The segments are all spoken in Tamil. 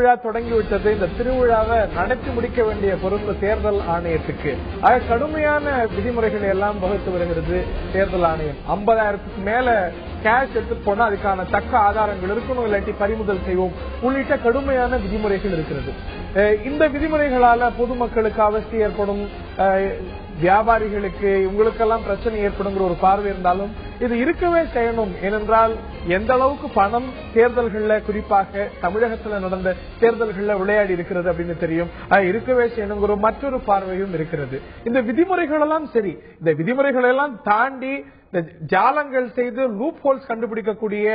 திருவிழா தொடங்கிவிட்டது. இந்த திருவிழாவை நடத்தி முடிக்க வேண்டிய பொறுப்பு தேர்தல் ஆணையத்துக்கு. ஆக கடுமையான விதிமுறைகளை எல்லாம் வகுத்து வருகிறது தேர்தல் ஆணையம். 50,000க்கு மேல கேஷ் எடுத்துட்டு போனா அதுக்கான தக்க ஆதாரங்கள் இருக்கணும், இல்லாட்டி பறிமுதல் செய்வோம் உள்ளிட்ட கடுமையான விதிமுறைகள் இருக்கிறது. இந்த விதிமுறைகளால பொதுமக்களுக்கு அவஸ்தை ஏற்படும், வியாபாரிகளுக்கு இவங்களுக்கெல்லாம் பிரச்சனை ஏற்படுங்கிற ஒரு பார்வை இருந்தாலும் இது இருக்கவே செய்யணும். ஏனென்றால் எந்த அளவுக்கு பணம் தேர்தல்கள்ல, குறிப்பாக தமிழகத்துல நடந்த தேர்தல்கள்ல விளையாடி இருக்கிறது அப்படின்னு தெரியும். இருக்கவே செய்யணுங்கிற மற்றொரு பார்வையும் இருக்கிறது. இந்த விதிமுறைகள் எல்லாம் சரி, இந்த விதிமுறைகள் எல்லாம் தாண்டி ஜாலங்கள் செய்து லூப் ஹோல்ஸ் கண்டுபிடிக்கக்கூடிய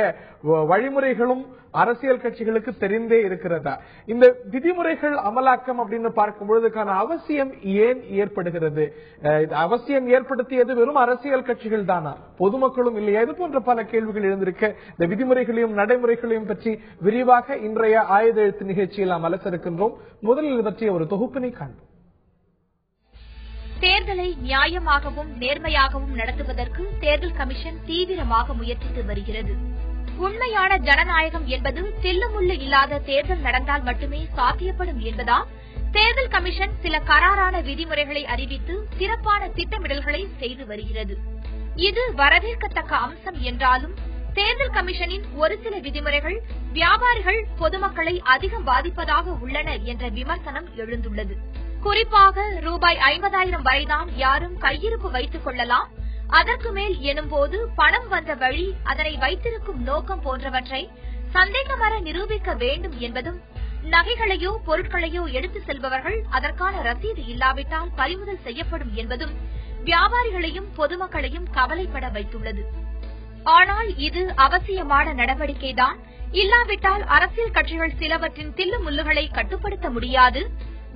வழிமுறைகளும் அரசியல் கட்சிகளுக்கு தெரிந்தே இருக்கிறதா? இந்த விதிமுறைகள் அமலாக்கம் அப்படின்னு பார்க்கும்பொழுதுக்கான அவசியம் ஏன் ஏற்படுகிறது? அவசியம் ஏற்படுத்தியது வெறும் அரசியல் கட்சிகள் தானா, பொதுமக்களும் இல்லையா? இது போன்ற பல கேள்விகள் எழுந்திருக்க இந்த விதிமுறைகளையும் நடைமுறைகளையும் பற்றி விரிவாக இன்றைய ஆயுத எழுத்து நிகழ்ச்சியில் நாம் அலசருக்கின்றோம். முதலில் இது பற்றிய ஒரு தொகுப்பினை காண்போம். தேர்தலை நியாயமாகவும் நேர்மையாகவும் நடத்துவதற்கு தேர்தல் கமிஷன் தீவிரமாக முயற்சித்து வருகிறது. உண்மையான ஜனநாயகம் என்பது தில்லுமுள்ளு இல்லாத தேர்தல் நடந்தால் மட்டுமே சாத்தியப்படும் என்பதால் தேர்தல் கமிஷன் சில கராரான விதிமுறைகளை அறிவித்து சிறப்பான திட்டமிடல்களை செய்து வருகிறது. இது வரவேற்கத்தக்க அம்சம் என்றாலும் தேர்தல் கமிஷனின் ஒரு சில விதிமுறைகள் வியாபாரிகள், பொதுமக்களை அதிகம் பாதிப்பதாக உள்ளன என்ற விமர்சனம் எழுந்துள்ளது. குறிப்பாக ரூபாய் 50,000 வரைதான் யாரும் கையிருப்பு வைத்துக் கொள்ளலாம், அதற்கு மேல் எனும்போது பணம் வந்த வழி, அதனை வைத்திருக்கும் நோக்கம் போன்றவற்றை சந்தேகமற நிரூபிக்க வேண்டும் என்பதும், நகைகளையோ பொருட்களையோ எடுத்து செல்பவர்கள் அதற்கான ரசீது இல்லாவிட்டால் பறிமுதல் செய்யப்படும் என்பதும் வியாபாரிகளையும் பொதுமக்களையும் கவலைப்பட வைத்துள்ளது. ஆனால் இது அவசியமான நடவடிக்கைதான். இல்லாவிட்டால் அரசியல் கட்சிகள் சிலவற்றின் தில்லு முள்ளுகளை கட்டுப்படுத்த முடியாது.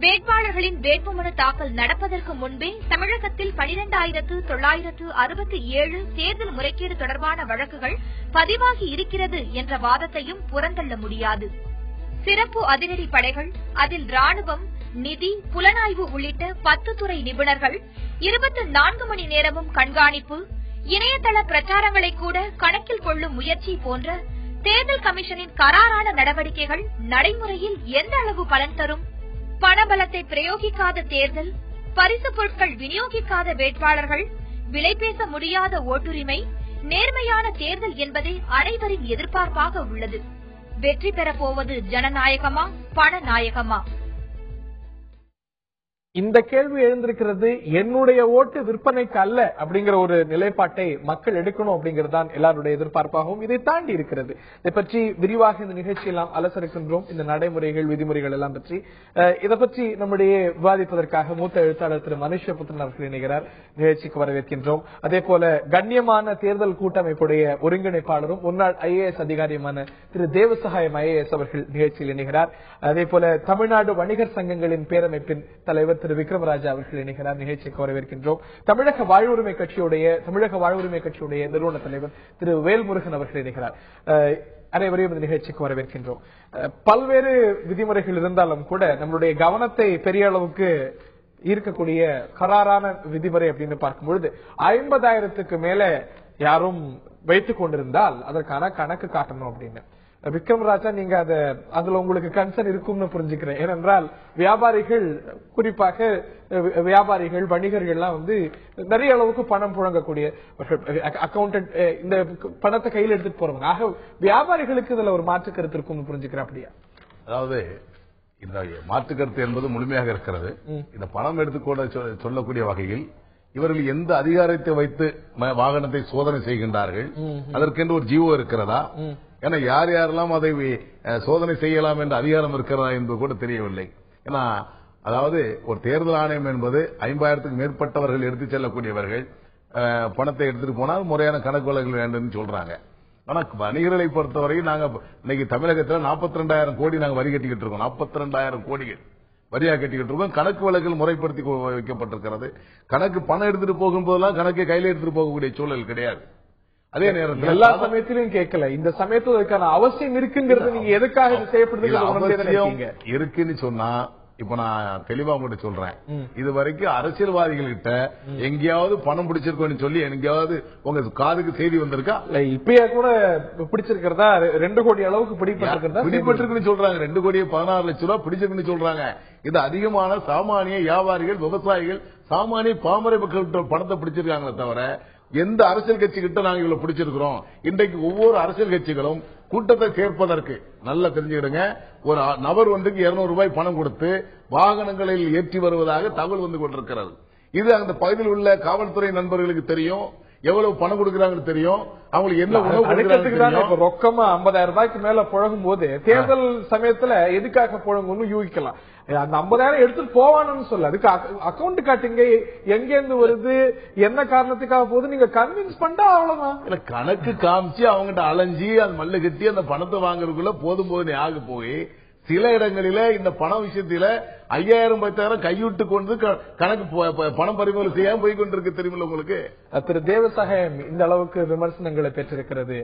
வேட்பாளர்களின் வேட்புமனு தாக்கல் நடப்பதற்கு முன்பே தமிழகத்தில் 12,967 தேர்தல் முறைகேடு தொடர்பான வழக்குகள் பதிவாகி இருக்கிறது என்ற வாதத்தையும் புறந்தள்ள முடியாது. சிறப்பு அதிரடி படைகள், அதில் ராணுவம், நிதி, புலனாய்வு உள்ளிட்ட 10 துறை நிபுணர்கள் 24 மணி நேரமும் கண்காணிப்பு, இணையதள பிரச்சாரங்களை கூட கணக்கில் கொள்ளும் முயற்சி போன்ற தேர்தல் கமிஷனின் கராரான நடவடிக்கைகள் நடைமுறையில் எந்த அளவு பலன் தரும்? பணபலத்தை பிரயோகிக்காத தேர்தல், பரிசு பொருட்கள் விநியோகிக்காத வேட்பாளர்கள், விலை பேச முடியாத ஓட்டுரிமை, நேர்மையான தேர்தல் என்பதே அனைவரின் எதிர்பார்ப்பாக உள்ளது. வெற்றி பெறப்போவது ஜனநாயகமா, பணநாயகமா? இந்த கேள்வி எழுந்திருக்கிறது. என்னுடைய ஓட்டு விற்பனைக்கு அல்ல அப்படிங்கிற ஒரு நிலைப்பாட்டை மக்கள் எடுக்கணும் அப்படிங்கறதுதான் எல்லாருடைய எதிர்பார்ப்பாகவும் இதை தாண்டி இருக்கிறது. இதை பற்றி விரிவாக இந்த நிகழ்ச்சியில் நாம் அலசரிக்கின்றோம். இந்த நடைமுறைகள், விதிமுறைகள் எல்லாம் பற்றி இதை பற்றி நம்முடைய விவாதிப்பதற்காக மூத்த எழுத்தாளர் திரு மனுஷபுத்திரன் அவர்கள் இணைகிறார். நிகழ்ச்சிக்கு வரவேற்கின்றோம். அதே போல கண்ணியமான தேர்தல் கூட்டமைப்புடைய ஒருங்கிணைப்பாளரும் முன்னாள் IAS அதிகாரியுமான திரு தேவசகாயம் IAS அவர்கள் நிகழ்ச்சியில் இணைகிறார். அதே போல தமிழ்நாடு வணிகர் சங்கங்களின் பேரமைப்பின் தலைவர் திரு விக்ரமராஜா அவர்கள் இணைகிறார். நிகழ்ச்சிக்கு வரவேற்கின்றோம். தமிழக வாழ்வுரிமை கட்சியுடைய நிறுவன தலைவர் திரு வேல்முருகன் அவர்கள் இணைகிறார். அனைவரையும் இந்த நிகழ்ச்சிக்கு வரவேற்கின்றோம். பல்வேறு விதிமுறைகள் இருந்தாலும் கூட நம்மளுடைய கவனத்தை பெரிய அளவுக்கு ஈர்க்கக்கூடிய கராரான விதிமுறை அப்படின்னு பார்க்கும்பொழுது 50,000க்கு மேல யாரும் வைத்துக் கொண்டிருந்தால் அதற்கான கணக்கு காட்டணும் அப்படின்னு. விக்ரமராஜா, நீங்க அதுல உங்களுக்கு கன்சர்ன் இருக்கும்னு புரிஞ்சுக்கிறேன். ஏனென்றால் வியாபாரிகள், குறிப்பாக வியாபாரிகள், வணிகர்கள் எல்லாம் நிறைய அளவுக்கு பணம் புழங்கக்கூடிய அக்கௌண்டன்ட், இந்த பணத்தை கையில் எடுத்துட்டு போறவங்க. ஆக வியாபாரிகளுக்கு இதுல ஒரு மாற்று கருத்து இருக்கும்னு புரிஞ்சுக்கிறேன். அப்படியா? அதாவது இந்த மாற்று கருத்து என்பது முழுமையாக இருக்கிறது. இந்த பணம் எடுத்துக்கொள்ள சொல்லக்கூடிய வகையில் இவர்கள் எந்த அதிகாரத்தை வைத்து வாகனத்தை சோதனை செய்கின்றார்கள், அதற்கென்று ஒரு ஜிஓ இருக்கிறதா, ஏன்னா யார் யாரெல்லாம் அதை சோதனை செய்யலாம் என்ற அதிகாரம் இருக்கிறதா என்பது கூட தெரியவில்லை. ஏன்னா அதாவது ஒரு தேர்தல் ஆணையம் என்பது 50,000க்கு மேற்பட்டவர்கள் எடுத்துச் செல்லக்கூடியவர்கள் பணத்தை எடுத்துட்டு போனால் முறையான கணக்கு வழக்குகள் வேண்டும் சொல்றாங்க. ஆனா வணிகர்களை பொறுத்தவரை நாங்க இன்னைக்கு தமிழகத்தில் 42,000 கோடி நாங்க வரி கட்டிக்கிட்டு இருக்கோம். 42,000 கோடிகள் வரியா கட்டிக்கிட்டு இருக்கோம். கணக்கு வழக்குகள் முறைப்படுத்தி வைக்கப்பட்டிருக்கிறது. கணக்கு பணம் எடுத்துட்டு போகும்போதெல்லாம் கணக்கை கையில எடுத்துட்டு போகக்கூடிய சூழல் கிடையாது. அதே நேரத்தில் எல்லா சமயத்திலும் கேட்கல, இந்த சமயத்துல அவசியம் இருக்குங்கிறது நீங்க எதுக்காக செய்யப்படுது இருக்குன்னு சொன்னா இப்ப நான் தெளிவா உங்ககிட்ட சொல்றேன், இது வரைக்கும் அரசியல்வாதிகள் கிட்ட எங்கேயாவது பணம் பிடிச்சிருக்கோன்னு சொல்லி எங்கேயாவது உங்க காதுக்கு செய்தி வந்திருக்கா? இப்பயே கூட பிடிச்சிருக்கிறதா 2 கோடி அளவுக்கு பிடிபட்டிருக்குன்னு சொல்றாங்க. 2 கோடியே 16 லட்சம் ரூபாய் பிடிச்சிருக்குன்னு சொல்றாங்க. இது அதிகமான சாமானிய வியாபாரிகள், விவசாயிகள், சாமானிய பாமர மக்கள் பணத்தை பிடிச்சிருக்காங்களே தவிர எந்த அரசியல் கட்சி கிட்ட நாங்க இவ்வளவு பிடிச்சிருக்கிறோம். இன்றைக்கு ஒவ்வொரு அரசியல் கட்சிகளும் கூட்டத்தை சேர்ப்பதற்கு நல்லா தெரிஞ்சுக்கிடுங்க, ஒரு நபர் 200 ரூபாய் பணம் கொடுத்து வாகனங்களில் ஏற்றி வருவதாக தகவல் வந்து கொண்டிருக்கிறது. இது அந்த பகுதியில் உள்ள காவல்துறை நண்பர்களுக்கு தெரியும், எவ்வளவு பணம் கொடுக்கறாங்கன்னு தெரியும், அவங்களுக்கு என்ன உணவு கொடுக்கறாங்க. ரொக்கமா 50,000 ரூபாய்க்கு மேல புழங்கும் போது தேர்தல் சமயத்துல எதுக்காக புழங்கும்னு யூகிக்கலாம். அந்த 50,000 எடுத்துட்டு போவானு சொல்ல, அதுக்கு அக்கௌண்ட் காட்டுங்க, எங்க இருந்து வருது, என்ன காரணத்துக்காக போகுது, நீங்க கன்வின்ஸ் பண்ணா அவ்வளவுதான். இல்ல கணக்கு காமிச்சு அவங்ககிட்ட அலைஞ்சி அது மல்லு கட்டி அந்த பணத்தை வாங்குறதுக்குள்ள போதும் போது ஆக போய் சில இடங்களில இந்த பண விஷயத்தில 5,000 10,000 கைவிட்டு கொண்டு கணக்கு பணம் பறிமுதல் செய்யாம போய் கொண்டிருக்கு. தெரியுமில்ல உங்களுக்கு? திரு தேவசகாயம் இந்த அளவுக்கு விமர்சனங்களை பெற்றிருக்கிறது.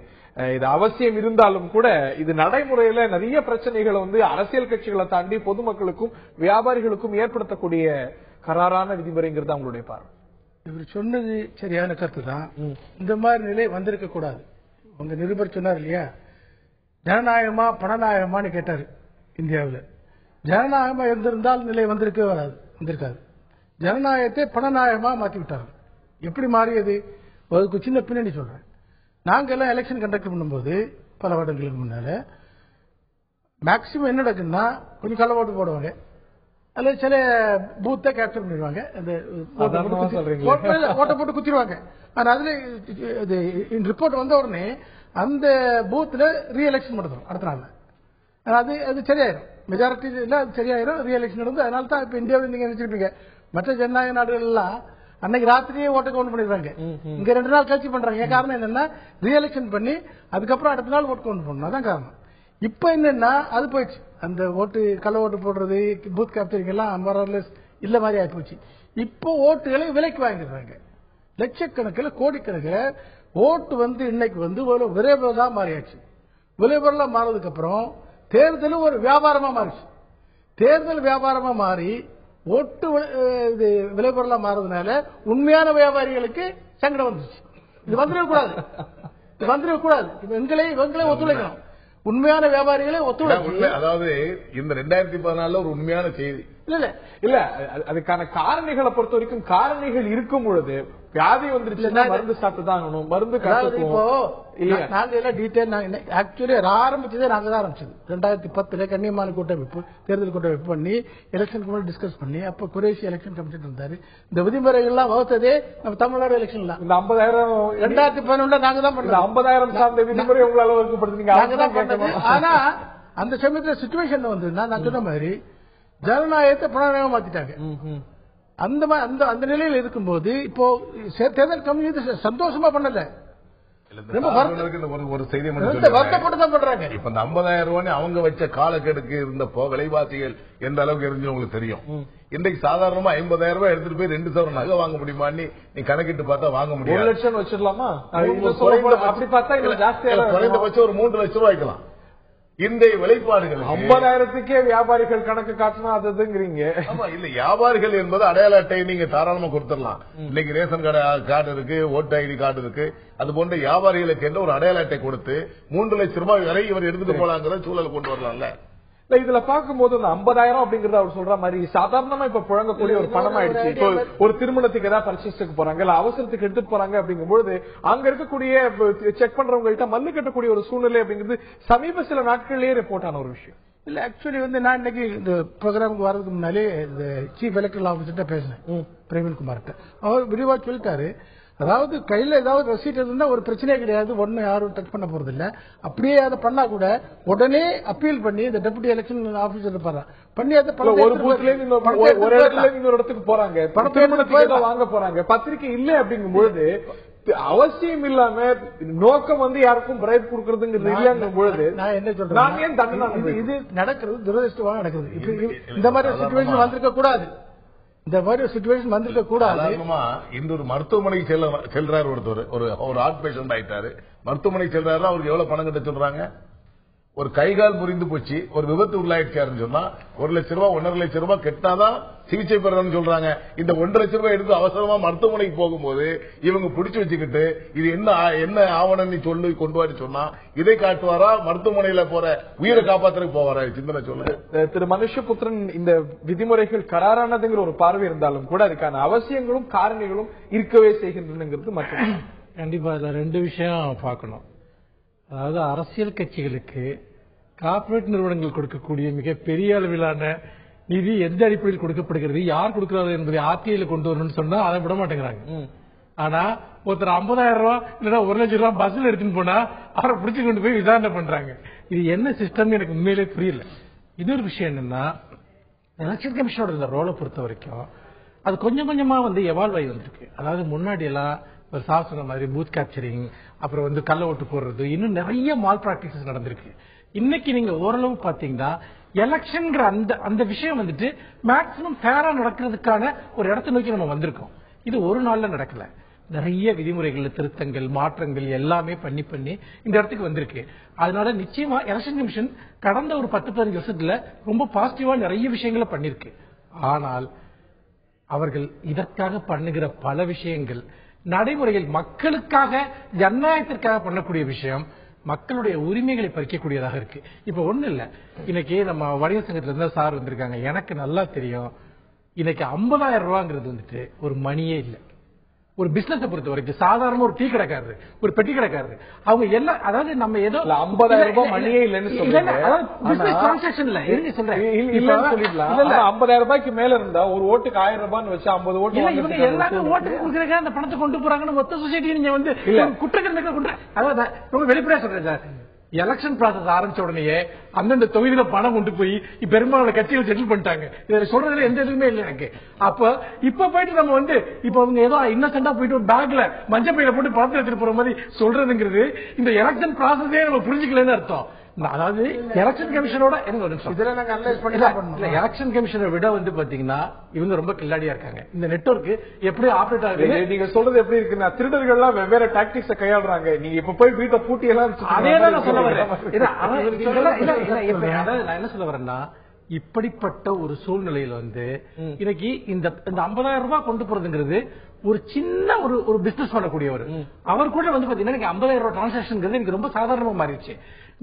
இது அவசியம் இருந்தாலும் கூட இது நடைமுறையில நிறைய பிரச்சனைகளை அரசியல் கட்சிகளை தாண்டி பொதுமக்களுக்கும் வியாபாரிகளுக்கும் ஏற்படுத்தக்கூடிய கராரான விதிமுறைங்கிறது அவங்களுடைய பார்வை. இவர் சொன்னது சரியான கருத்து தான். இந்த மாதிரி நிலை வந்திருக்க கூடாது. உங்க நிருபர் சொன்னார் இல்லையா, ஜனநாயகமா பணநாயகமான்னு கேட்டாரு. இந்தியாவில் ஜனநாயகமா இருந்திருந்தால் நிலை வந்திருக்காது. ஜனநாயகத்தை பணநாயகமா மாத்தி விட்டாங்க. எப்படி மாறியது? அதுக்கு சின்ன பின்னணி சொல்றேன். நாங்க எல்லாம் எலெக்ஷன் கண்டக்ட் பண்ணும்போது பல வருடங்களுக்கு முன்னால மேக்சிமம் என்ன நடக்குன்னா, கொஞ்சம் கள்ள ஓட்டு போடுவாங்க, அல்லது சில பூத்தை கேப்சர் பண்ணிடுவாங்க, ஓட்ட போட்டு குத்திடுவாங்க. ஆனா அதுல ரிப்போர்ட் வந்த உடனே அந்த பூத்துல ரீஎலெக்ஷன் நடத்தும் அடுத்த நாள். அது சரியாயிரும், மெஜாரிட்டி அது சரியாயிரும், ரீஎலெக்ஷன் நடந்து. அதனால தான் இப்ப இந்தியாவில் நீங்க நினைச்சிருப்பீங்க, மற்ற ஜனநாயக நாடுகள் எல்லாம் அன்னைக்கு ராத்திரியே ஓட்ட கவுண்ட் பண்ணிடுறாங்க, இங்க 2 நாள் கழிச்சு பண்றாங்க. ஏன் காரணம் என்னன்னா, ரீஎலெக்ஷன் பண்ணி அதுக்கப்புறம் அடுத்த நாள் ஓட்டு கவுண்ட் பண்ணணும். அதான் காரணம். இப்ப என்னன்னா அது போயிடுச்சு, அந்த ஓட்டு கள்ள ஓட்டு போடுறது, பூத் கேப்சரிங் எல்லாம் இல்ல மாதிரி ஆகி போச்சு. இப்போ ஓட்டுகளை விலைக்கு வாங்கிடுறாங்க. லட்சக்கணக்கில் கோடிக்கணக்கில் ஓட்டு இன்னைக்கு விரைவலா மாறியாச்சு. விரைவலா மாறதுக்கு அப்புறம் தேர்தலும் ஒரு வியாபாரமா மாறிச்சு. தேர்தல் வியாபாரமா மாறி ஓட்டு விளைபொருளா மாறதுனால உண்மையான வியாபாரிகளுக்கு சங்கடம் வந்துச்சு. இது வந்துடக்கூடாது. இவங்களே ஒத்துழைக்கணும். உண்மையான வியாபாரிகளே ஒத்துழைப்பு. அதாவது இந்த 2014 ஒரு உண்மையான செய்தி இல்ல அதுக்கான காரணிகளை பொறுத்த வரைக்கும் காரணிகள் இருக்கும் பொழுது வியாதி வந்துருச்சுன்னா மருந்து சாப்பிட்டுதான் ஆகணும். மருந்து இப்போ நாங்க எல்லாம் டீடைல் ஆக்சுவலி ஆரம்பிச்சதே நாங்க தான் ஆரம்பிச்சது. 2010 கன்னியமான கூட்டமைப்பு தேர்தல் கூட்டமைப்பு பண்ணி எலெக்ஷனுக்கு முன்னாடி டிஸ்கஸ் பண்ணி, அப்ப குரேஷி எலெக்ஷன் கமிஷன் இருந்தாரு. இந்த விதிமுறைகள் எல்லாம் வகுத்ததே நம்ம தமிழ்நாடு எலெக்ஷன்ல. இந்த 50,000 2011 நாங்க தான் பண்ணோம். 50,000 சார்ந்த விதிமுறை உங்களால வகுப்படுத்துறீங்க. ஆனா அந்த சமயத்துல சிச்சுவேஷன் நான் சொன்ன மாதிரி ஜனநாயகத்தை பணநாயகம் மாத்திட்டாங்க. அந்த நிலையில் இருக்கும்போது இப்போ தேர்தல் கமிஷன் சந்தோஷமா பண்ணல, ஒரு செய்தி வருத்தப்பட்டு தான் பண்றாங்க. இப்ப இந்த 50,000 ரூபாய் அவங்க வச்ச காலக்கெடுக்கு இருந்தப்போ விலைவாசிகள் எந்த அளவுக்கு இருந்து உங்களுக்கு தெரியும். இன்றைக்கு சாதாரணமா 50,000 ரூபாய் எடுத்துட்டு போய் 2 சவரன் நகை வாங்க முடியுமா? நீ கணக்கிட்டு பார்த்தா வாங்க முடியாது. 1 லட்சம் வச்சிடலாமா? அப்படி பார்த்தா குறைந்தபட்சம் ஒரு 3 லட்சம் ரூபாய் வைக்கலாம். இன்றைய விலைப்பாடுகள் 50,000க்கே வியாபாரிகள் கணக்கு காட்டினா அதுங்கிறீங்க. ஆமா, இல்ல வியாபாரிகள் என்பது அடையாள அட்டை நீங்க தாராளமா கொடுத்துடலாம். இன்னைக்கு ரேஷன் கார்டு இருக்கு, ஓட்டு ஐடி கார்டு இருக்கு. அது போன்ற வியாபாரிகளுக்கு என்ன ஒரு அடையாள அட்டை கொடுத்து 3 லட்சம் ரூபாய் வரை இவர் எடுத்துட்டு போலாங்கிற சூழல் கொண்டு வரலாம்ல. இதுல பாக்கும்போது அந்த 50,000 அப்படிங்கறது அவர் சொல்ற மாதிரி சாதாரணமா இப்ப புழங்கக்கூடிய ஒரு பணம் ஆயிடுச்சு. இப்போ ஒரு திருமணத்துக்கு ஏதாவது பர்ச்சேஸ்க்கு போறாங்க, இல்ல அவசரத்துக்கு எடுத்துட்டு போறாங்க அப்படிங்கும்போது அங்க இருக்கக்கூடிய செக் பண்றவங்க கிட்ட மல்லு கட்டக்கூடிய ஒரு சூழ்நிலை அப்படிங்கிறது சமீப சில நாட்களிலேயே ரிப்போர்ட் ஆன ஒரு விஷயம். இல்ல ஆக்சுவலி நான் இன்னைக்கு இந்த ப்ரோக்ராமுக்கு வரதுக்கு முன்னாலே இந்த சீஃப் எலக்டரல் ஆபீசர்கிட்ட பேசினேன், பிரவீன் குமார்கிட்ட. அவர் விரிவா சொல்லிட்டாரு. அதாவது கையில ஏதாவது ரசீட் இருந்தா ஒரு பிரச்சனையே கிடையாது, ஒண்ணு யாரும் டச் பண்ண போறது இல்ல. அப்படியே அதை பண்ணா கூட உடனே அப்பீல் பண்ணி இந்த டெபுட்டி எலெக்ஷன் ஆபீசர் இருப்பாரு பண்ணி அதை ஒரு பூத்துல ஒரு இடத்துல இன்னொரு இடத்துக்கு போறாங்க, பணத்தை வாங்க போறாங்க, பத்திரிகை இல்லை அப்படிங்கும்போது அவசியம் இல்லாம நோக்கம் யாருக்கும் பிரைப் கொடுக்கறதுங்கிறது இல்லைங்கும் பொழுது நான் என்ன சொல்றேன், இது நடக்கிறது துரதிருஷ்டமாக நடக்குது. இந்த மாதிரி சிச்சுவேஷன் வந்திருக்க கூடாது. இந்த மாதிரி சிச்சுவேஷன் வந்திருக்க கூடாது. இன்னொரு மருத்துவமனைக்கு செல்றாரு ஒருத்தர், ஒரு ஹார்ட் பேஷண்ட் ஆயிட்டாரு, மருத்துவமனைக்கு செல்றாரு. அவருக்கு எவ்வளவு பணம் கட்ட சொல்றாங்க? ஒரு கைகால் முறிந்து போச்சு, ஒரு விபத்து உள்ளாயிடுச்சாருன்னு சொன்னா 1 லட்சம் ரூபாய் 1.5 லட்சம் ரூபாய் கெட்டாதான் சிகிச்சை பெறணும்னு சொல்றாங்க. இந்த 1.5 லட்சம் ரூபாய் எடுத்து அவசரமா மருத்துவமனைக்கு போகும்போது இவங்க பிடிச்சு வச்சுக்கிட்டு இது என்ன ஆவணம் நீ சொல்லி கொண்டு வாடி சொன்னா இதை காட்டுவாரா, மருத்துவமனையில போற உயிரை காப்பாத்துறதுக்கு போவாரா? சிந்தனை சொல்லுங்க. திரு மனுஷபுத்திரன், இந்த விதிமுறைகள் கராரானதுங்கிற ஒரு பார்வை இருந்தாலும் கூட அதுக்கான அவசியங்களும் காரணிகளும் இருக்கவே செய்கின்றனங்கிறது மட்டும். கண்டிப்பா இதுல 2 விஷயம் பார்க்கணும். அதாவது அரசியல் கட்சிகளுக்கு கார்ப்பரேட் நிறுவனங்கள் கொடுக்கக்கூடிய மிக பெரிய அளவிலான நிதி எந்த அடிப்படையில் கொடுக்கப்படுகிறது, யார் கொடுக்கிறார்கள் என்பதை ஆர்டிஐல கொண்டு வரணும்னு சொன்னா அதை விட மாட்டேங்கிறாங்க. ஆனா ஒருத்தர் 50,000 ரூபாய் இல்லைன்னா 1 லட்சம் ரூபாய் பஸ்ல எடுத்துன்னு போனா அவரை பிடிச்சு கொண்டு போய் விசாரணை பண்றாங்க. இது என்ன சிஸ்டம் எனக்கு உண்மையிலே புரியல. இன்னொரு விஷயம் என்னன்னா, எலெக்ஷன் கமிஷனோட இந்த ரோலை பொறுத்த வரைக்கும் அது கொஞ்சம் கொஞ்சமா எவால்வ் ஆகி வந்திருக்கு. அதாவது முன்னாடி எல்லாம் ஒரு சார் சொன்ன மாதிரி பூத் கேப்சரிங், அப்புறம் கள்ள ஓட்டு போடுறது, இன்னும் நிறைய மால் பிராக்டிசஸ் நடந்திருக்கு. இன்னைக்கு நீங்க ஓரளவு பாத்தீங்கன்னா எலெக்ஷன்ங்கிற அந்த விஷயம் மேக்சிமம் ஃபேரா நடக்கிறதுக்கான ஒரு இடத்தை நோக்கி நம்ம வந்திருக்கோம். இது ஒரு நாள்ல நடக்கல. நிறைய விதிமுறைகள், திருத்தங்கள், மாற்றங்கள் எல்லாமே பண்ணி இந்த இடத்துக்கு வந்திருக்கு. அதனால நிச்சயமா எலெக்ஷன் கமிஷன் கடந்த ஒரு 10-15 வருஷத்துல ரொம்ப பாசிட்டிவா நிறைய விஷயங்களை பண்ணிருக்கு. ஆனால் அவர்கள் இதற்காக பண்ணுகிற பல விஷயங்கள் நடைமுறைகள் மக்களுக்காக ஜனநாயகத்திற்காக பண்ணக்கூடிய விஷயம் மக்களுடைய உரிமைகளை பறிக்கக்கூடியதாக இருக்கு. இப்ப ஒண்ணு இல்ல, இன்னைக்கு நம்ம வணிக சங்கத்துல இருந்தா சார் வந்திருக்காங்க. எனக்கு நல்லா தெரியும், இன்னைக்கு 50,000 ரூபாங்கிறது ஒரு மணியே இல்ல. ஒரு பிசினஸ் பொறுத்த வரைக்கும் சாதாரண ஒரு டீ கடைக்காரரு, ஒரு பெட்டி கடைக்காரரு, அவங்க எல்லாம், அதாவது நம்ம ஏதோ 50,000 ரூபாய் மணியே இல்லன்னு சொல்றேன். 50,000 ரூபாய்க்கு மேல இருந்தா ஒரு ஓட்டுக்கு 1000 ரூபான்னு வச்சு 50 ஓட்டு எல்லாமே ஓட்டுக்கு கொடுக்கறதுக்கு அந்த பணத்தை கொண்டு போறாங்கன்னு மொத்த சொசைட்டி நீங்க குற்றங்கள் அதாவது ரொம்ப வெளிப்படையா சொல்றேன் சார். எலெக்ஷன் ப்ராசஸ் ஆரம்பிச்ச உடனே அந்தந்த தொகுதியில பணம் கொண்டு போய் பெரும்பாலான கட்சிகள் செட்டில் பண்ணிட்டாங்க. இதை சொல்றதுல எந்த இதுவுமே இல்லை எனக்கு. அப்ப இப்ப போயிட்டு நம்ம இப்ப அவங்க ஏதோ இன்னசென்டா போயிட்டு ஒரு பேக்ல மஞ்சள் பையில போட்டு பணத்தை எடுத்துட்டு போற மாதிரி சொல்றதுங்கிறது இந்த எலெக்ஷன் ப்ராசஸே நம்ம புரிஞ்சுக்கலன்னு அர்த்தம். அதாவது எலெக்ஷன் கமிஷனோட எலெக்ஷன் கமிஷனை விட பாத்தீங்கன்னா இவங்க ரொம்ப கில்லாடியா இருக்காங்க. இந்த நெட்வொர்க் எப்படி ஆபரேட் ஆகுது, நீங்க சொல்றது எப்படி இருக்குன்னா திருடர்கள் எல்லாம் வெவ்வேறு டாக்டிக்ஸ் கையாளுறாங்க. நீங்க இப்ப போய் வீட்டை பூட்டி எல்லாம் அதேதான் நான் சொல்ல வரேன். நான் என்ன சொல்ல வரேன்னா, இப்படிப்பட்ட ஒரு சூழ்நிலையில இன்னைக்கு இந்த 50,000 ரூபாய் கொண்டு போறதுங்கிறது ஒரு சின்ன ஒரு பிசினஸ் பண்ணக்கூடியவர். அவர் கூட பாத்தீங்கன்னா 50,000 ரூபாய் டிரான்சாக்ஷன் எனக்கு ரொம்ப சாதாரணமா மாறிடுச்சு.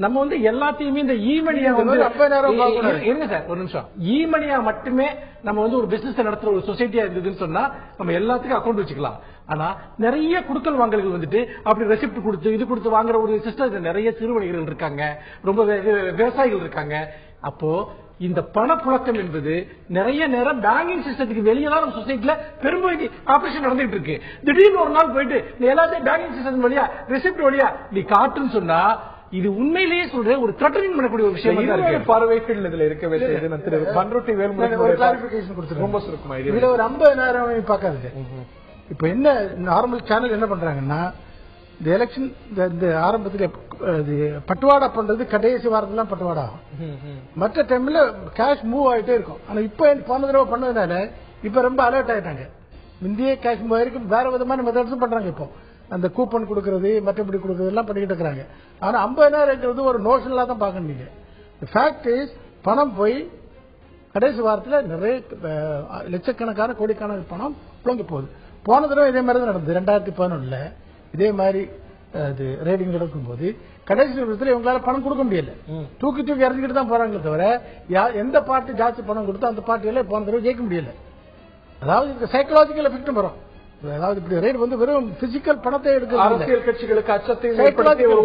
நம்ம எல்லாத்தையுமே இந்த ஈமணியா இருங்க சார் ஒரு நிமிஷம், ஈமணியா மட்டுமே நம்ம ஒரு பிசினஸ் நடத்துற ஒரு சொசைட்டியா இருந்ததுன்னு சொன்னா நம்ம எல்லாத்துக்கும் அக்கௌண்ட் வச்சுக்கலாம். ஆனா நிறைய குடுக்கல் வாங்கல்கள் அப்படி ரெசிப்ட் கொடுத்து இது கொடுத்து வாங்குற ஒரு சிஸ்டம் நிறைய சிறு வணிகர்கள் இருக்காங்க, ரொம்ப விவசாயிகள் இருக்காங்க. அப்போ இந்த பணப்புழக்கம் என்பது நிறைய நேரம் பேங்கிங் சிஸ்டத்துக்கு வெளியே தான் நம்ம சொசைட்டில பெரும்பகுதி ஆபரேஷன் நடந்துட்டு இருக்கு. திடீர்னு ஒரு நாள் போயிட்டு நீ எல்லாத்தையும் பேங்கிங் சிஸ்டம் வழியா ரெசிப்ட் வழியா நீ காட்டுன்னு சொன்னா இது உண்மையிலேயே சொல்ற ஒரு த்ரெட்டனிங் பண்ணக்கூடிய ஒரு விஷயம். பார்வைகள் இதுல இருக்கவே செய்யுது. பண்ருட்டி வேல்முருகன் ரொம்ப சுருக்கமா இதுல ஒரு 50,000 பார்க்காது. இப்ப என்ன நார்மல் சேனல் என்ன பண்றாங்கன்னா, இந்த எலெக்ஷன் இந்த ஆரம்பத்துல பட்டுவாடா பண்றது கடைசி வாரத்துல பட்டுவாடா ஆகும். மற்ற டைம்ல கேஷ் மூவ் ஆகிட்டே இருக்கும். ஆனா இப்ப போன தடவை பண்ணதுனால இப்ப ரொம்ப அலர்ட் ஆயிட்டாங்க. இந்திய கேஷ் மூவ் ஆயிருக்கு, வேற விதமான மெத்தட்ஸும் பண்றாங்க. இப்போ அந்த கூப்பன் கொடுக்கறது மற்றபடி கொடுக்கறது எல்லாம் பண்ணிக்கிட்டு இருக்கிறாங்க. ஆனா 50,000 ஒரு நோஷனலா தான் பார்க்கணும். நீங்க ஃபேக்ட் இஸ் பணம் போய் கடைசி வாரத்தில் நிறைய லட்சக்கணக்கான கோடிக்கணக்கான பணம் புழங்கி போகுது. போன தடவை இதே மாதிரி தான் நடந்தது. 2011 இதே மாதிரி ரேடிங் நடக்கும் போது கடைசி நிமிஷத்துல இவங்களால பணம் கொடுக்க முடியல. தூக்கி இறங்கிட்டு தான் போறாங்களே தவிர எந்த பார்ட்டி ஜாஸ்தி பணம் கொடுத்தோ அந்த பார்ட்டியில போன தடவை ஜெயிக்க முடியல. அதாவது சைக்கலாஜிக்கல் எஃபெக்டும் வரும். அதாவது இப்படி ரேட் வெறும் பிசிக்கல் பணத்தை எடுக்க அரசியல் கட்சிகளுக்கு அச்சத்தை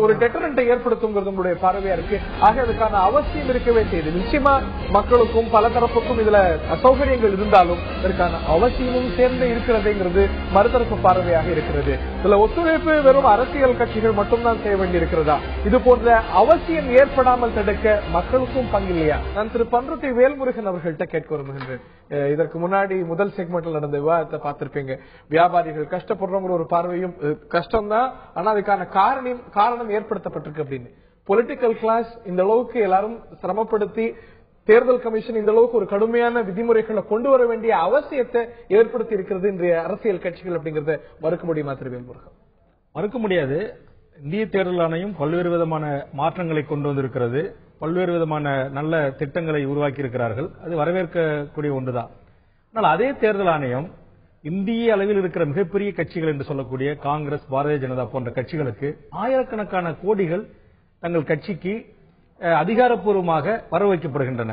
ஒரு டெட்டரண்டை ஏற்படுத்துங்கிறது உங்களுடைய பார்வையா இருக்கு. ஆக அதுக்கான அவசியம் இருக்கவே செய்யுது. நிச்சயமா மக்களுக்கும் பல தரப்புக்கும் இதுல அசௌகரியங்கள் இருந்தாலும் இதற்கான அவசியமும் சேர்ந்து இருக்கிறதுங்கிறது மறுதரப்பு பார்வையாக இருக்கிறது. இதுல ஒத்துழைப்பு வெறும் அரசியல் கட்சிகள் மட்டும்தான் செய்ய வேண்டி இருக்கிறதா? இது போன்ற அவசியம் ஏற்படாமல் தடுக்க மக்களுக்கும் பங்கில்லையா? நான் திரு பண்ருட்டி வேல்முருகன் அவர்கள்ட்ட கேட்க விரும்புகின்றேன். இதற்கு முன்னாடி முதல் செக்மெண்ட்ல நடந்த விவாதத்தை பார்த்திருப்பீங்க. வியாபாரிகள் கஷ்டப்படுறவங்க ஒரு பார்வையும் கஷ்டம் தான், ஆனா அதுக்கான காரணம் ஏற்படுத்தப்பட்டிருக்கு அப்படின்னு. பொலிட்டிக்கல் கிளாஸ் இந்த அளவுக்கு எல்லாரும் சிரமப்படுத்தி தேர்தல் கமிஷன் இந்த அளவுக்கு ஒரு கடுமையான விதிமுறைகளை கொண்டு வர வேண்டிய அவசியத்தை ஏற்படுத்தி இருக்கிறது இன்றைய அரசியல் கட்சிகள் அப்படிங்கறத மறுக்க முடியுமா திரு வேல்முருகன்? மறுக்க முடியாது. இந்திய தேர்தல் ஆணையம் பல்வேறு விதமான மாற்றங்களை கொண்டு வந்திருக்கிறது. பல்வேறு விதமான நல்ல திட்டங்களை உருவாக்கி இருக்கிறார்கள். அது வரவேற்கக்கூடிய ஒன்றுதான். ஆனால் அதே தேர்தல் ஆணையம் இந்திய அளவில் இருக்கிற மிகப்பெரிய கட்சிகள் என்று சொல்லக்கூடிய காங்கிரஸ், பாரதிய ஜனதா போன்ற கட்சிகளுக்கு ஆயிரக்கணக்கான கோடிகள் தங்கள் கட்சிக்கு அதிகாரப்பூர்வமாக வர வைக்கப்படுகின்றன.